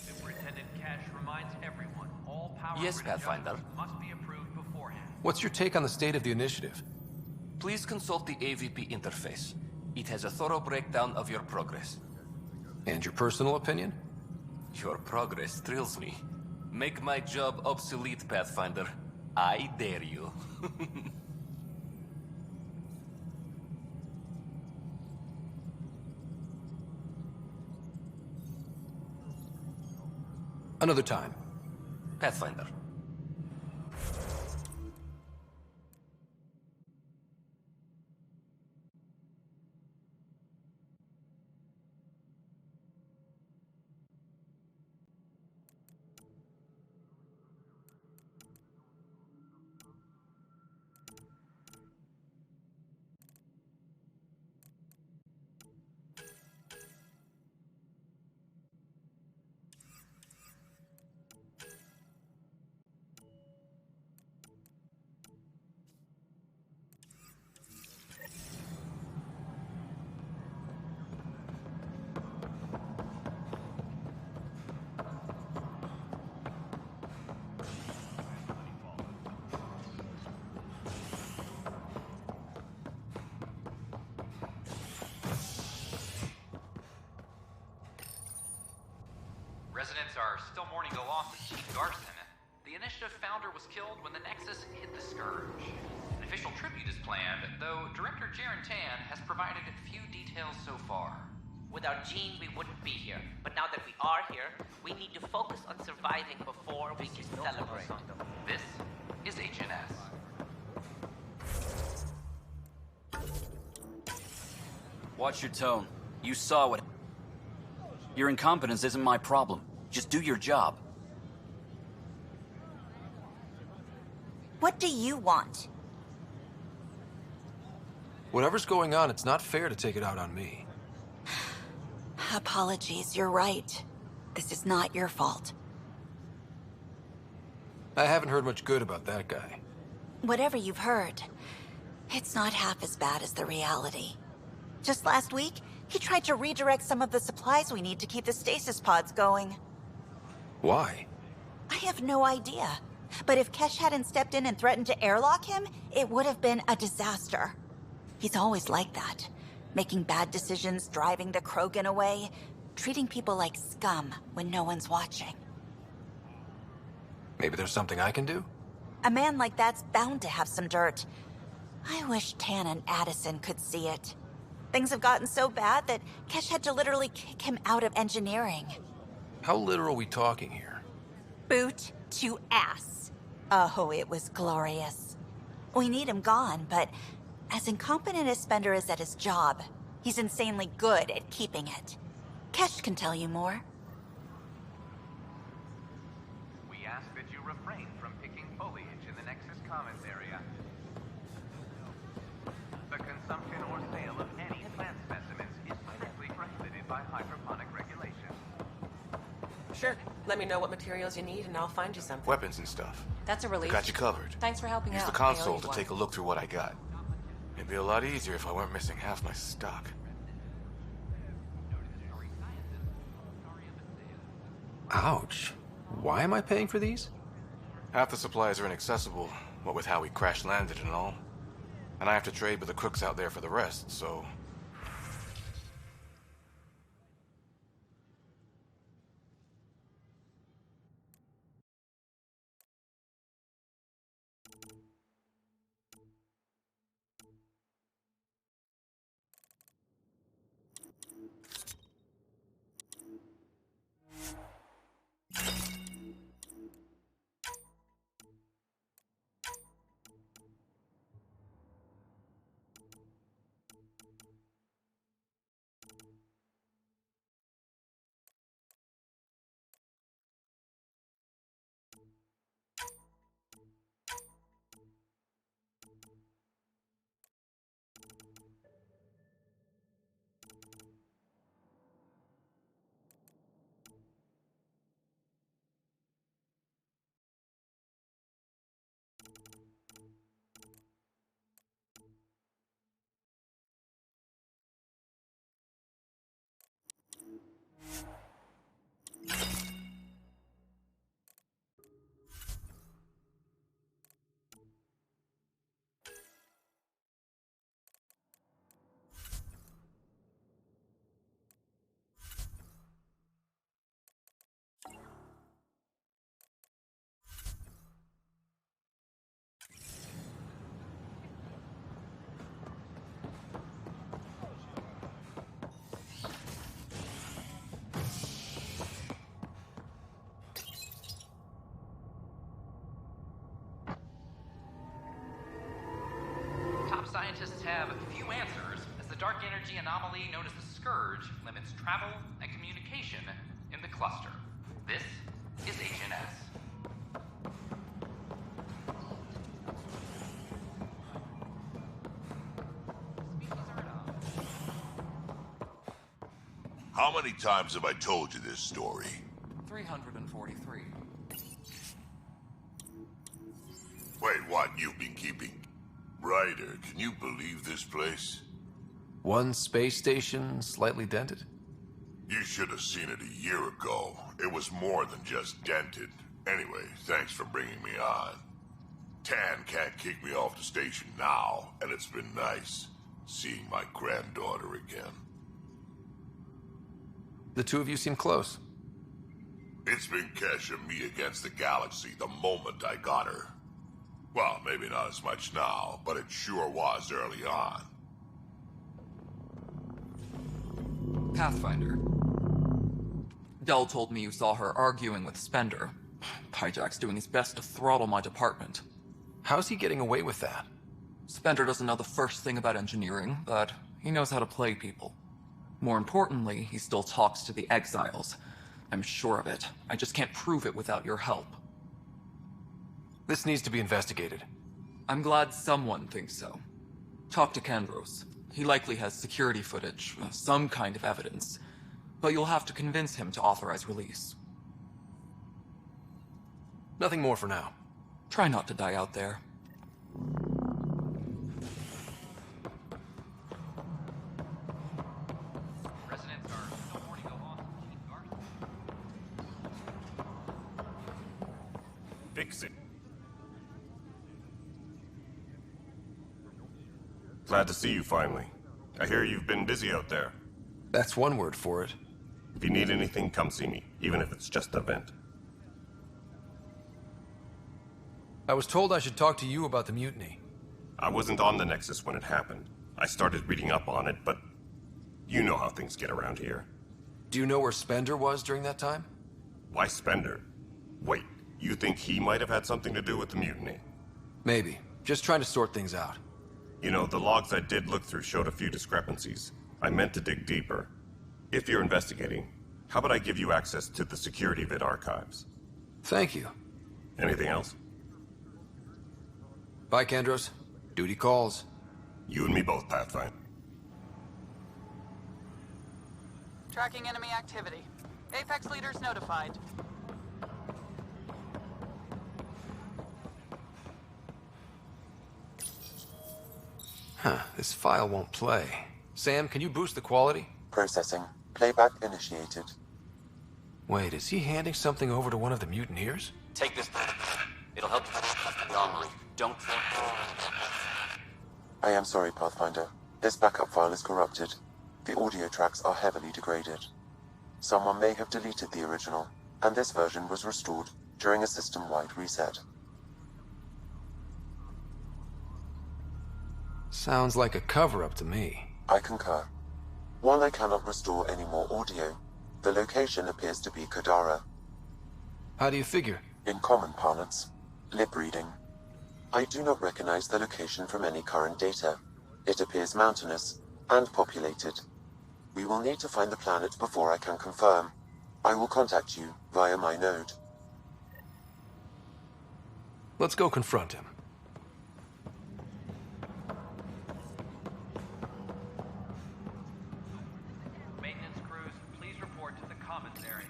[SPEAKER 14] Superintendent Cash reminds everyone all power
[SPEAKER 5] Yes, Pathfinder.
[SPEAKER 14] must be approved beforehand.
[SPEAKER 1] What's your take on the state of the initiative?
[SPEAKER 5] Please consult the AVP interface. It has a thorough breakdown of your progress.
[SPEAKER 1] And your personal opinion?
[SPEAKER 5] Your progress thrills me. Make my job obsolete, Pathfinder. I dare you.
[SPEAKER 1] Another time.
[SPEAKER 5] Pathfinder.
[SPEAKER 15] Residents are still mourning the loss of Chief Garson. The Initiative founder was killed when the Nexus hit the Scourge. An official tribute is planned, though Director Jaren Tan has provided few details so far.
[SPEAKER 17] Without Jean, we wouldn't be here. But now that we are here, we need to focus on surviving before we can celebrate.
[SPEAKER 15] This is HNS.
[SPEAKER 8] Watch your tone. You saw what... Your incompetence isn't my problem. Just do your job.
[SPEAKER 7] What do you want?
[SPEAKER 1] Whatever's going on, it's not fair to take it out on me.
[SPEAKER 7] Apologies, you're right. This is not your fault.
[SPEAKER 1] I haven't heard much good about that guy.
[SPEAKER 7] Whatever you've heard, it's not half as bad as the reality. Just last week, he tried to redirect some of the supplies we need to keep the stasis pods going.
[SPEAKER 1] Why?
[SPEAKER 7] I have no idea. But if Kesh hadn't stepped in and threatened to airlock him, it would have been a disaster. He's always like that. Making bad decisions, driving the Krogan away, treating people like scum when no one's watching.
[SPEAKER 1] Maybe there's something I can do?
[SPEAKER 7] A man like that's bound to have some dirt. I wish Tan and Addison could see it. Things have gotten so bad that Kesh had to literally kick him out of engineering.
[SPEAKER 1] How literal are we talking here?
[SPEAKER 7] Boot to ass. Oh, it was glorious. We need him gone, but as incompetent as Spender is at his job, he's insanely good at keeping it. Kesh can tell you more.
[SPEAKER 14] We ask that you refrain from picking foliage in the Nexus Commons area. The consumption or sale of any plant specimens is strictly prohibited by hydroponic regulations.
[SPEAKER 9] Sure. Let me know what materials you need and I'll find you something.
[SPEAKER 13] Weapons and stuff.
[SPEAKER 9] That's a relief.
[SPEAKER 13] Got you covered.
[SPEAKER 9] Thanks for helping
[SPEAKER 13] Use
[SPEAKER 9] out.
[SPEAKER 13] the
[SPEAKER 9] I owe
[SPEAKER 13] console
[SPEAKER 9] you
[SPEAKER 13] to
[SPEAKER 9] one.
[SPEAKER 13] take a look through what I got. It'd be a lot easier if I weren't missing half my stock.
[SPEAKER 1] Ouch. Why am I paying for these?
[SPEAKER 13] Half the supplies are inaccessible, what with how we crash landed and all. And I have to trade with the crooks out there for the rest, so...
[SPEAKER 15] Top scientists have few answers, as the dark energy anomaly known as the Scourge limits travel and communication in the cluster. This is Agent S.
[SPEAKER 23] How many times have I told you this story?
[SPEAKER 3] 343.
[SPEAKER 23] Wait, what? You've been keeping... Ryder, can you believe this place?
[SPEAKER 1] One space station, slightly dented?
[SPEAKER 23] You should have seen it a year ago. It was more than just dented. Anyway, thanks for bringing me on. Tan can't kick me off the station now, and it's been nice seeing my granddaughter again.
[SPEAKER 1] The two of you seem close.
[SPEAKER 23] It's been Kesh and me against the galaxy the moment I got her. Well, maybe not as much now, but it sure was early on.
[SPEAKER 3] Pathfinder. Dell told me you saw her arguing with Spender. Hijack's doing his best to throttle my department.
[SPEAKER 1] How's he getting away with that?
[SPEAKER 3] Spender doesn't know the first thing about engineering, but he knows how to play people. More importantly, he still talks to the exiles. I'm sure of it. I just can't prove it without your help.
[SPEAKER 1] This needs to be investigated.
[SPEAKER 3] I'm glad someone thinks so. Talk to Kandros. He likely has security footage, some kind of evidence. But you'll have to convince him to authorize release.
[SPEAKER 1] Nothing more for now.
[SPEAKER 3] Try not to die out there.
[SPEAKER 15] Residents are still mourning the loss of Chief Garth.
[SPEAKER 18] Fix it. Glad to see you finally. I hear you've been busy out there.
[SPEAKER 1] That's one word for it.
[SPEAKER 18] If you need anything, come see me, even if it's just a vent.
[SPEAKER 1] I was told I should talk to you about the mutiny.
[SPEAKER 18] I wasn't on the Nexus when it happened. I started reading up on it, but you know how things get around here.
[SPEAKER 1] Do you know where Spender was during that time?
[SPEAKER 18] Why Spender? Wait, you think he might have had something to do with the mutiny?
[SPEAKER 1] Maybe. Just trying to sort things out.
[SPEAKER 18] You know, the logs I did look through showed a few discrepancies. I meant to dig deeper. If you're investigating, how about I give you access to the security vid archives?
[SPEAKER 1] Thank you.
[SPEAKER 18] Anything else?
[SPEAKER 1] Bye, Kendros. Duty calls.
[SPEAKER 18] You and me both, Pathfinder.
[SPEAKER 22] Tracking enemy activity. Apex leaders notified.
[SPEAKER 1] Huh, this file won't play. Sam, can you boost the quality?
[SPEAKER 20] Processing. Playback initiated.
[SPEAKER 1] Wait, is he handing something over to one of the mutineers?
[SPEAKER 8] Take this. It'll help you anomaly. Don't...
[SPEAKER 20] I am sorry, Pathfinder. This backup file is corrupted. The audio tracks are heavily degraded. Someone may have deleted the original, and this version was restored during a system-wide reset.
[SPEAKER 1] Sounds like a cover-up to me.
[SPEAKER 20] I concur. While I cannot restore any more audio, the location appears to be Kadara.
[SPEAKER 1] How do you figure?
[SPEAKER 20] In common parlance, lip reading. I do not recognize the location from any current data. It appears mountainous and populated. We will need to find the planet before I can confirm. I will contact you via my node.
[SPEAKER 1] Let's go confront him.
[SPEAKER 14] Maintenance crews, please report to the commissary.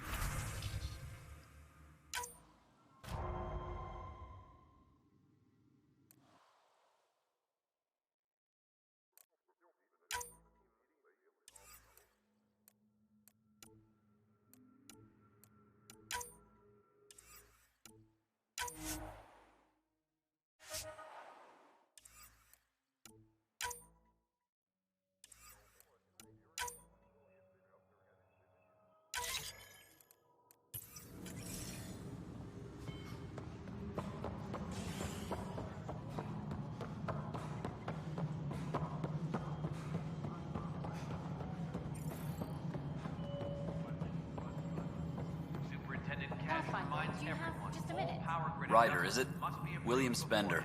[SPEAKER 8] Ryder, is it? William Spender.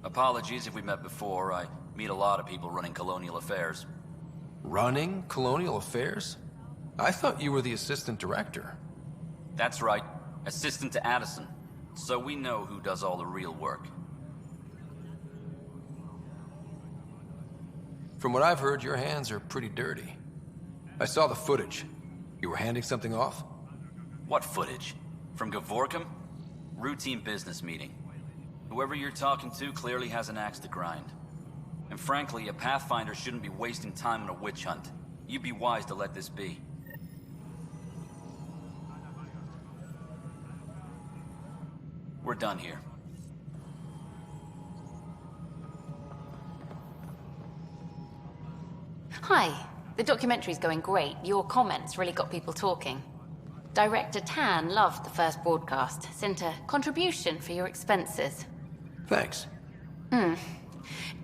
[SPEAKER 8] Apologies if we met before. I meet a lot of people running colonial affairs.
[SPEAKER 1] Running colonial affairs? I thought you were the assistant director.
[SPEAKER 8] That's right. Assistant to Addison. So we know who does all the real work.
[SPEAKER 1] From what I've heard, your hands are pretty dirty. I saw the footage. You were handing something off?
[SPEAKER 8] What footage? From Gavorkum? Routine business meeting. Whoever you're talking to clearly has an axe to grind. And frankly, a Pathfinder shouldn't be wasting time on a witch hunt. You'd be wise to let this be. We're done here.
[SPEAKER 2] Hi. The documentary's going great. Your comments really got people talking. Director Tan loved the first broadcast. Sent a contribution for your expenses.
[SPEAKER 1] Thanks.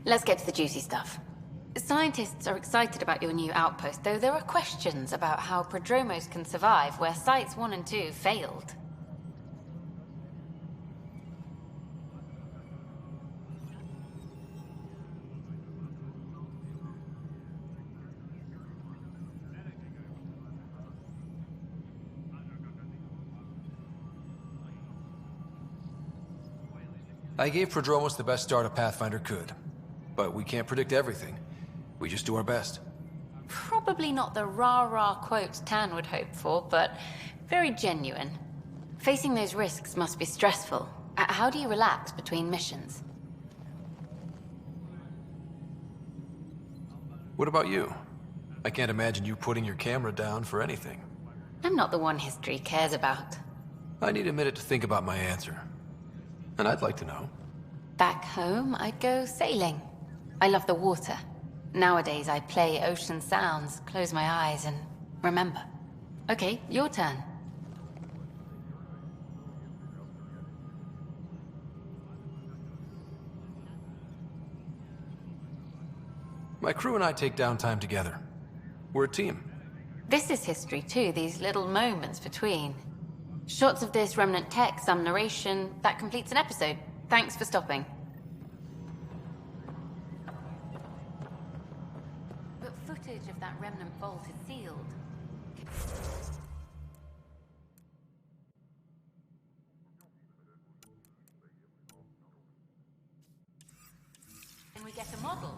[SPEAKER 2] Let's get to the juicy stuff. Scientists are excited about your new outpost, though there are questions about how prodromos can survive where Sites 1 and 2 failed.
[SPEAKER 1] I gave Prodromos the best start a Pathfinder could. But we can't predict everything. We just do our best.
[SPEAKER 2] Probably not the rah-rah quote Tan would hope for, but very genuine. Facing those risks must be stressful. How do you relax between missions?
[SPEAKER 1] What about you? I can't imagine you putting your camera down for anything.
[SPEAKER 2] I'm not the one history cares about.
[SPEAKER 1] I need a minute to think about my answer. And I'd like to know.
[SPEAKER 2] Back home, I'd go sailing. I love the water. Nowadays, I play ocean sounds, close my eyes, and remember. Okay, your turn.
[SPEAKER 1] My crew and I take downtime together. We're a team.
[SPEAKER 2] This is history too, these little moments between. Shots of this remnant tech, some narration, that completes an episode. Thanks for stopping. But footage of that remnant vault is sealed.
[SPEAKER 6] get a model.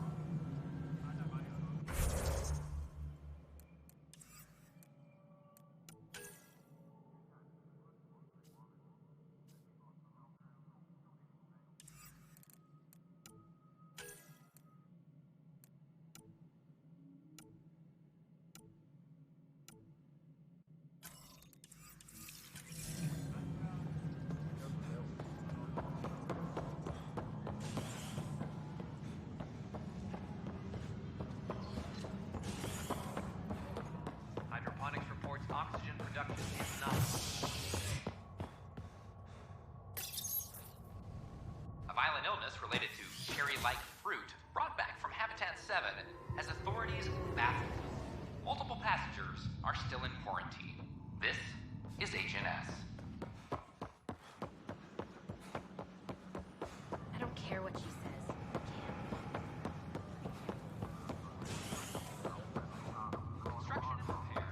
[SPEAKER 14] Hydroponics reports oxygen production is not.
[SPEAKER 15] A violent illness related to cherry-like fruit brought back from Habitat 7 has authorities baffled. Multiple passengers are still in quarantine. This is Agent S.
[SPEAKER 2] I don't care what she says.
[SPEAKER 15] Construction and repair.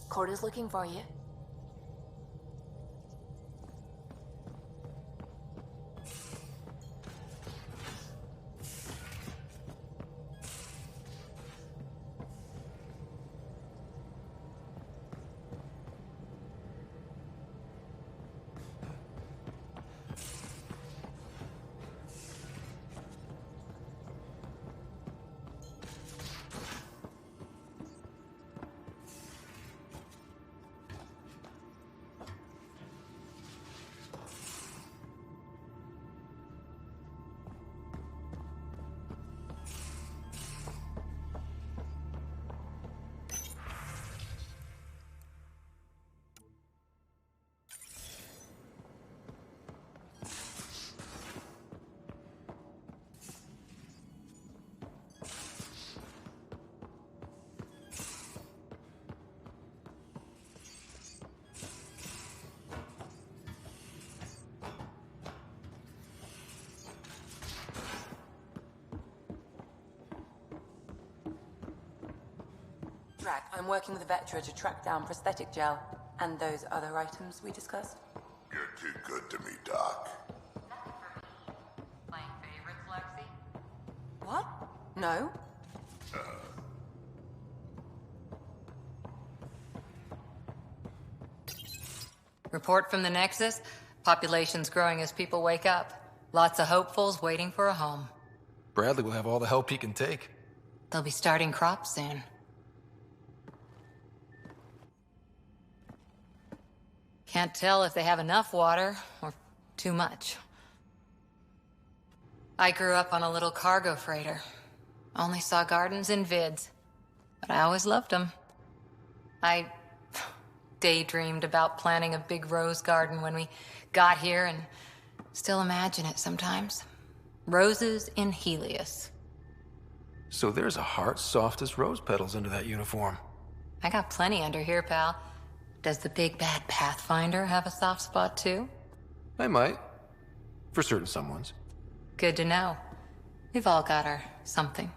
[SPEAKER 2] Corda's looking for you.
[SPEAKER 21] Drac, I'm working with Vectra to track down prosthetic gel and those other items we discussed.
[SPEAKER 23] You're too good to me, Doc.
[SPEAKER 21] Playing favorites, Lexi? What? No.
[SPEAKER 10] Report from the Nexus. Population's growing as people wake up. Lots of hopefuls waiting for a home.
[SPEAKER 1] Bradley will have all the help he can take.
[SPEAKER 10] They'll be starting crops soon. Can't tell if they have enough water or too much. I grew up on a little cargo freighter. Only saw gardens in vids, but I always loved them. I daydreamed about planting a big rose garden when we got here and still imagine it sometimes. Roses in Helios.
[SPEAKER 1] So there's a heart soft as rose petals under that uniform.
[SPEAKER 10] I got plenty under here, pal. Does the big bad Pathfinder have a soft spot too?
[SPEAKER 1] I might. For certain someones.
[SPEAKER 10] Good to know. We've all got our something.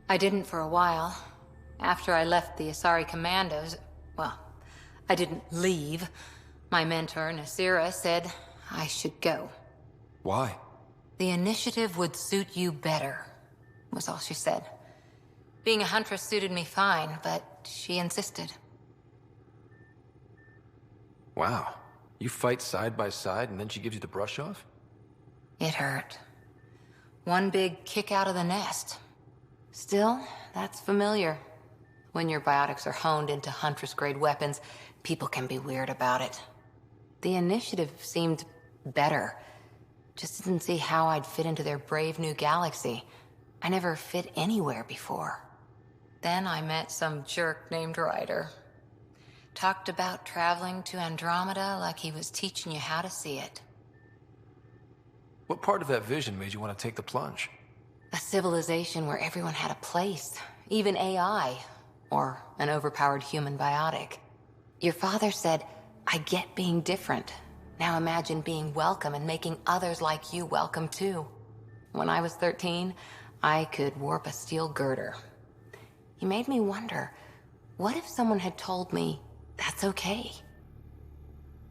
[SPEAKER 10] I didn't for a while. After I left the Asari Commandos, well, I didn't leave. My mentor, Nasira, said I should go.
[SPEAKER 1] Why?
[SPEAKER 10] The initiative would suit you better, was all she said. Being a huntress suited me fine, but she insisted.
[SPEAKER 1] Wow. You fight side by side and then she gives you the brush off?
[SPEAKER 10] It hurt. One big kick out of the nest. Still, that's familiar. When your biotics are honed into Huntress-grade weapons, people can be weird about it. The initiative seemed better. Just didn't see how I'd fit into their brave new galaxy. I never fit anywhere before. Then I met some jerk named Ryder. Talked about traveling to Andromeda like he was teaching you how to see it.
[SPEAKER 1] What part of that vision made you want to take the plunge?
[SPEAKER 10] A civilization where everyone had a place, even AI, or an overpowered human biotic. Your father said, I get being different. Now imagine being welcome and making others like you welcome too. When I was 13, I could warp a steel girder. He made me wonder, what if someone had told me that's okay?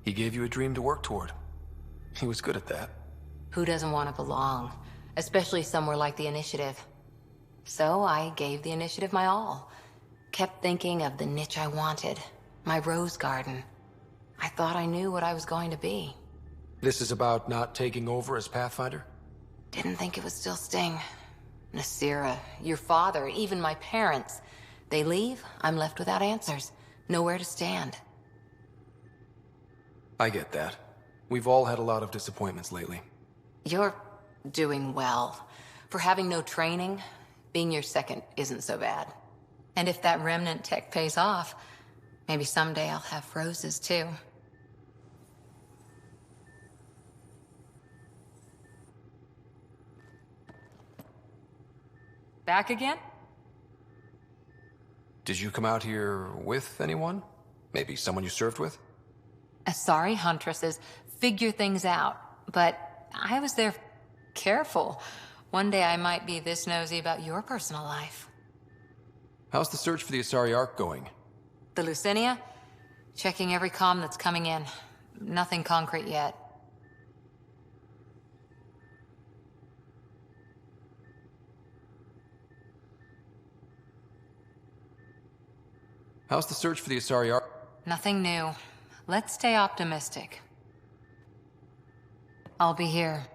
[SPEAKER 1] He gave you a dream to work toward. He was good at that.
[SPEAKER 10] Who doesn't want to belong? Especially somewhere like the Initiative. So I gave the Initiative my all. Kept thinking of the niche I wanted. My rose garden. I thought I knew what I was going to be.
[SPEAKER 1] This is about not taking over as Pathfinder?
[SPEAKER 10] Didn't think it would still sting. Nasira, your father, even my parents. They leave, I'm left without answers. Nowhere to stand.
[SPEAKER 1] I get that. We've all had a lot of disappointments lately.
[SPEAKER 10] You're doing well. For having no training, being your second isn't so bad. And if that remnant tech pays off, maybe someday I'll have roses too. Back again?
[SPEAKER 1] Did you come out here with anyone? Maybe someone you served with?
[SPEAKER 10] Sorry, Huntresses. Figure things out. But I was there. Careful. One day I might be this nosy about your personal life.
[SPEAKER 1] How's the search for the Asari Ark going?
[SPEAKER 10] The Lucinia? Checking every comm that's coming in. Nothing concrete yet.
[SPEAKER 1] How's the search for the Asari Ark?
[SPEAKER 10] Nothing new. Let's stay optimistic. I'll be here.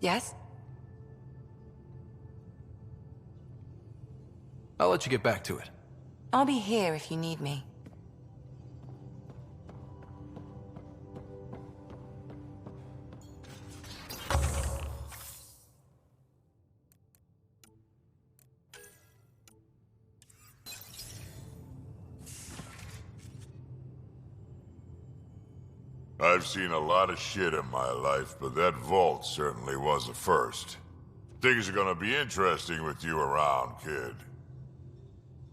[SPEAKER 10] Yes?
[SPEAKER 1] I'll let you get back to it.
[SPEAKER 10] I'll be here if you need me.
[SPEAKER 23] I've seen a lot of shit in my life, but that vault certainly was a first. Things are gonna be interesting with you around, kid.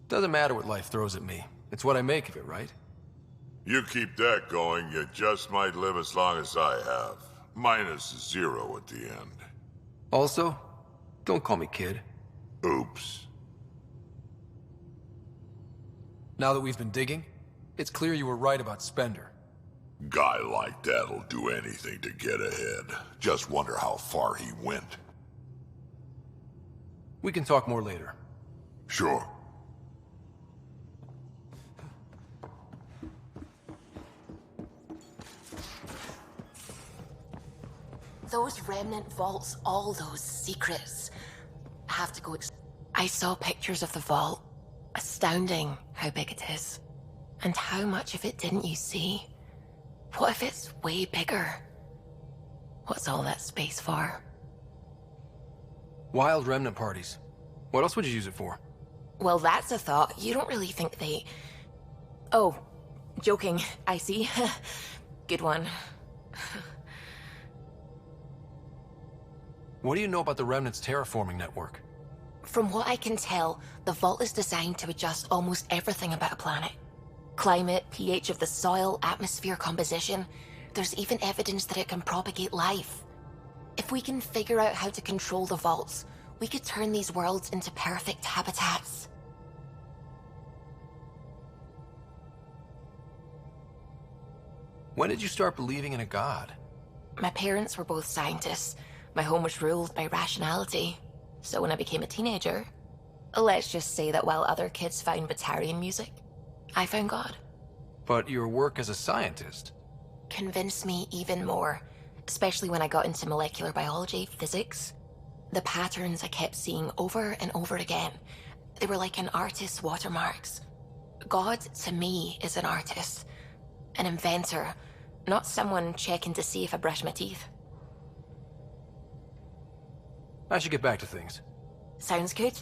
[SPEAKER 1] Doesn't matter what life throws at me. It's what I make of it, right?
[SPEAKER 23] You keep that going, you just might live as long as I have. Minus 0 at the end.
[SPEAKER 1] Also, don't call me kid.
[SPEAKER 23] Oops.
[SPEAKER 1] Now that we've been digging, it's clear you were right about Spender.
[SPEAKER 23] Guy like that'll do anything to get ahead. Just wonder how far he went.
[SPEAKER 1] We can talk more later.
[SPEAKER 23] Sure.
[SPEAKER 9] Those remnant vaults, all those secrets, have to go. I saw pictures of the vault. Astounding how big it is. And how much of it didn't you see? What if it's way bigger? What's all that space for?
[SPEAKER 1] Wild remnant parties. What else would you use it for?
[SPEAKER 9] Well, that's a thought. You don't really think they... Oh, joking. I see. Good one.
[SPEAKER 1] What do you know about the Remnant's terraforming network?
[SPEAKER 9] From what I can tell, the vault is designed to adjust almost everything about a planet. Climate, pH of the soil, atmosphere composition. There's even evidence that it can propagate life. If we can figure out how to control the vaults, we could turn these worlds into perfect habitats.
[SPEAKER 1] When did you start believing in a god?
[SPEAKER 9] My parents were both scientists. My home was ruled by rationality. So when I became a teenager, let's just say that while other kids found Batarian music, I found God.
[SPEAKER 1] But your work as a scientist
[SPEAKER 9] Convinced me even more, especially when I got into molecular biology, physics. The patterns I kept seeing over and over again, they were like an artist's watermarks. God, to me, is an artist, an inventor, not someone checking to see if I brush my teeth.
[SPEAKER 1] I should get back to things.
[SPEAKER 9] Sounds good.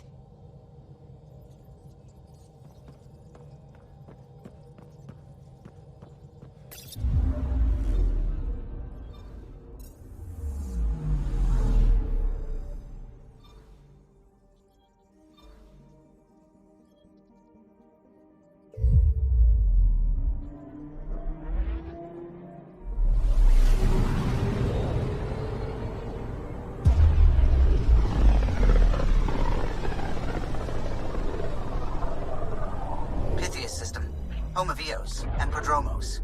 [SPEAKER 12] Home of Eos and Prodromos.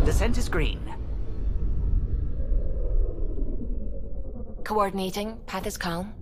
[SPEAKER 12] Descent is green.
[SPEAKER 9] Coordinating. Path is calm.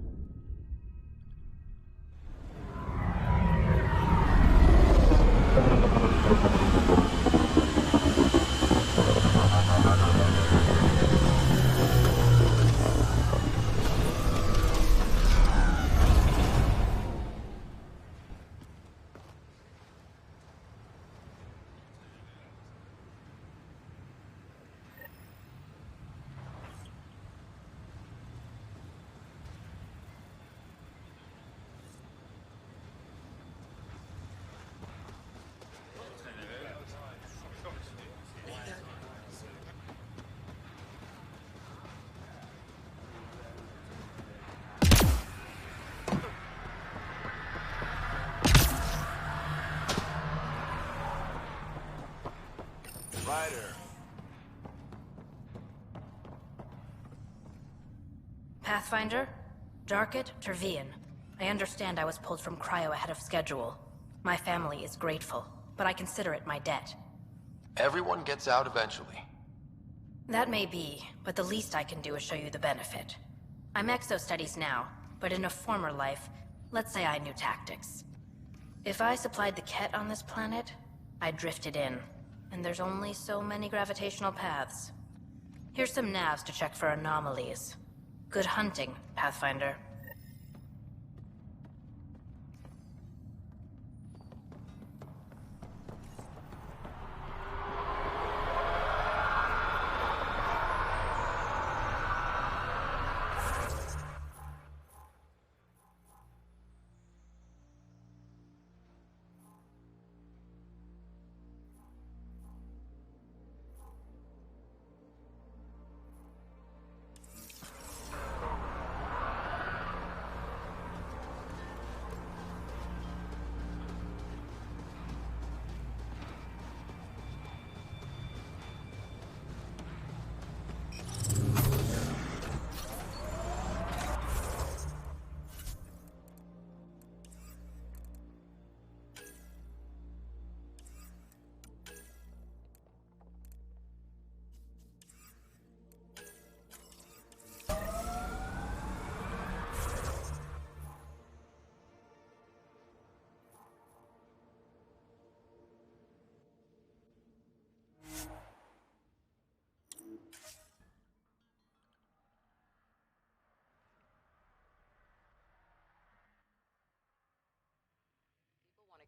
[SPEAKER 16] Pathfinder? Darket, Tervian. I understand I was pulled from Cryo ahead of schedule. My family is grateful, but I consider it my debt.
[SPEAKER 1] Everyone gets out eventually.
[SPEAKER 16] That may be, but the least I can do is show you the benefit. I'm exo-studies now, but in a former life, let's say I knew tactics. If I supplied the Ket on this planet, I drifted in, and there's only so many gravitational paths. Here's some navs to check for anomalies. Good hunting, Pathfinder.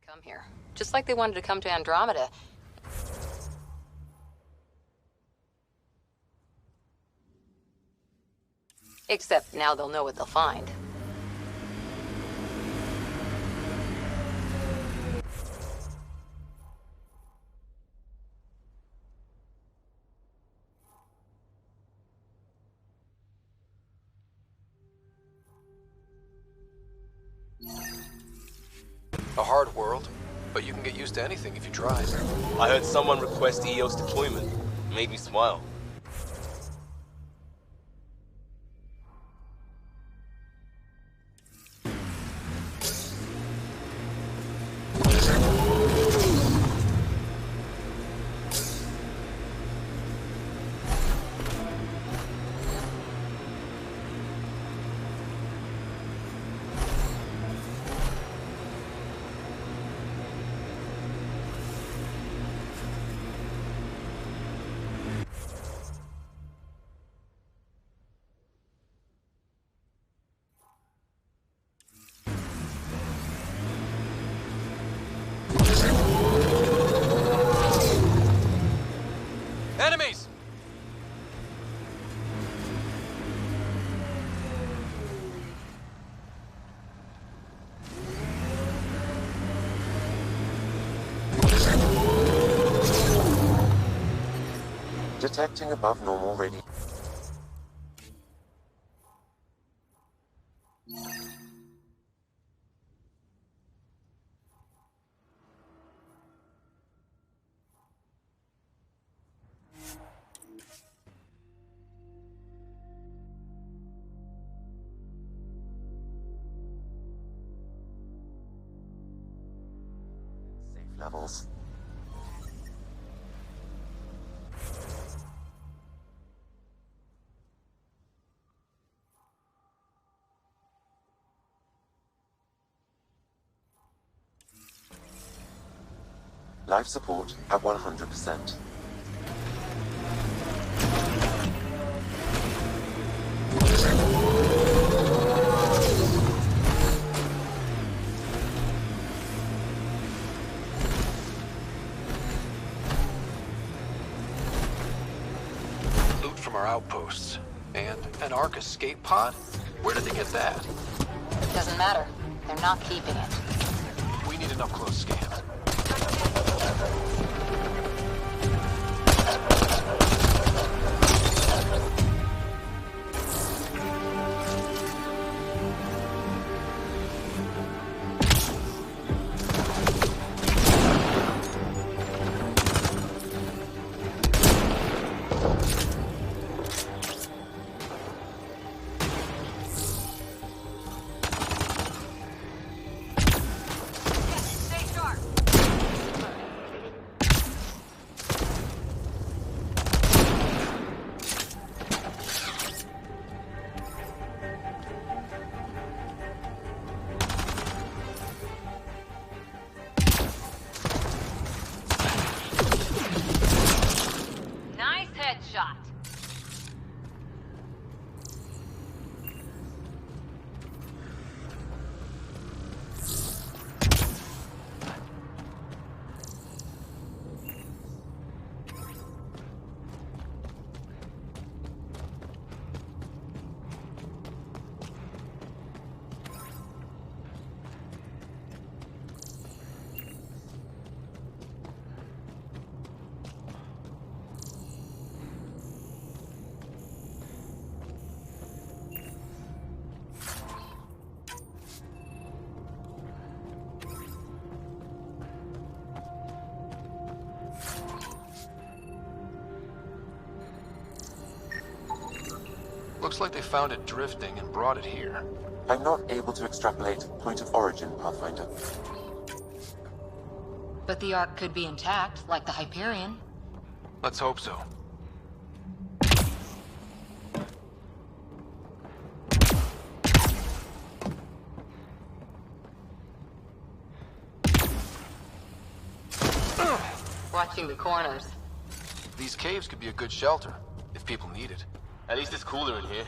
[SPEAKER 10] Come here. Just like they wanted to come to Andromeda. Except now they'll know what they'll find.
[SPEAKER 1] A hard world, but you can get used to anything if you try.
[SPEAKER 19] I heard someone request EOS deployment. Made me smile.
[SPEAKER 20] Detecting above normal radiation. Safe levels. Life support at 100%.
[SPEAKER 1] Loot from our outposts. And an Ark escape pod? Where did they get that?
[SPEAKER 10] Doesn't matter. They're not keeping it.
[SPEAKER 1] We need an up-close scan.
[SPEAKER 10] Nice headshot.
[SPEAKER 1] Looks like they found it drifting and brought it here.
[SPEAKER 20] I'm not able to extrapolate point of origin, Pathfinder.
[SPEAKER 10] But the Ark could be intact, like the Hyperion.
[SPEAKER 1] Let's hope so.
[SPEAKER 10] Watching the corners.
[SPEAKER 1] These caves could be a good shelter, if people need it.
[SPEAKER 19] At least it's cooler in here.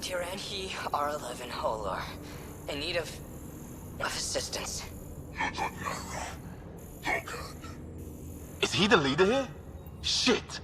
[SPEAKER 21] Tyranhi R11 Holor. In need of assistance.
[SPEAKER 19] Is he the leader here? Shit!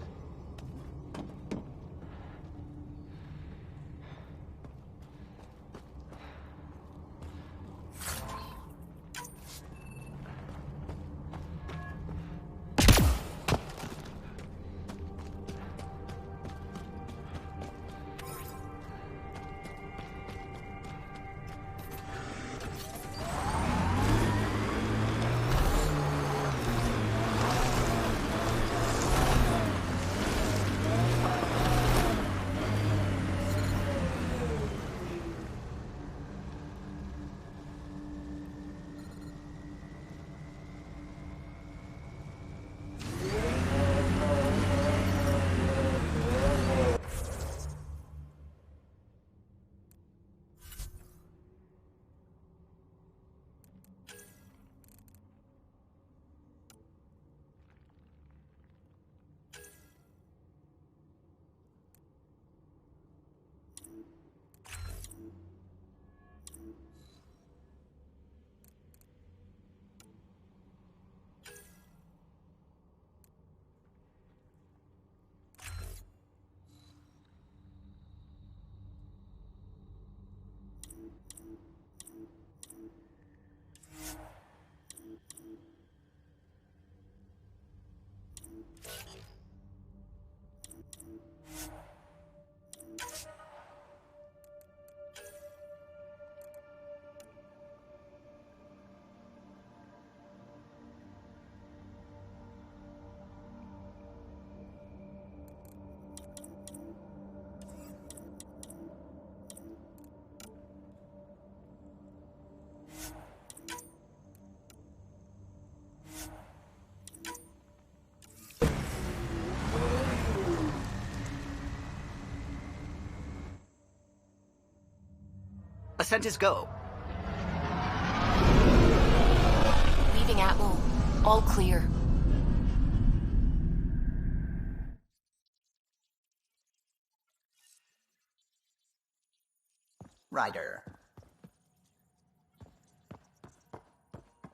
[SPEAKER 12] Ascentus, go.
[SPEAKER 9] Leaving Atmo. All clear.
[SPEAKER 12] Ryder.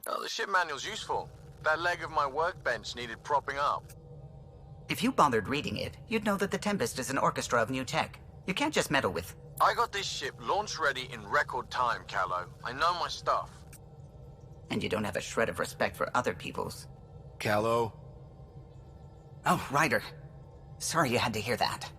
[SPEAKER 4] Oh, the ship manual's useful. That leg of my workbench needed propping up.
[SPEAKER 12] If you bothered reading it, you'd know that the Tempest is an orchestra of new tech. You can't just meddle with...
[SPEAKER 4] I got this ship launch ready in record time, Callow. I know my stuff.
[SPEAKER 12] And you don't have a shred of respect for other people's.
[SPEAKER 1] Callow?
[SPEAKER 12] Oh, Ryder. Sorry you had to hear that.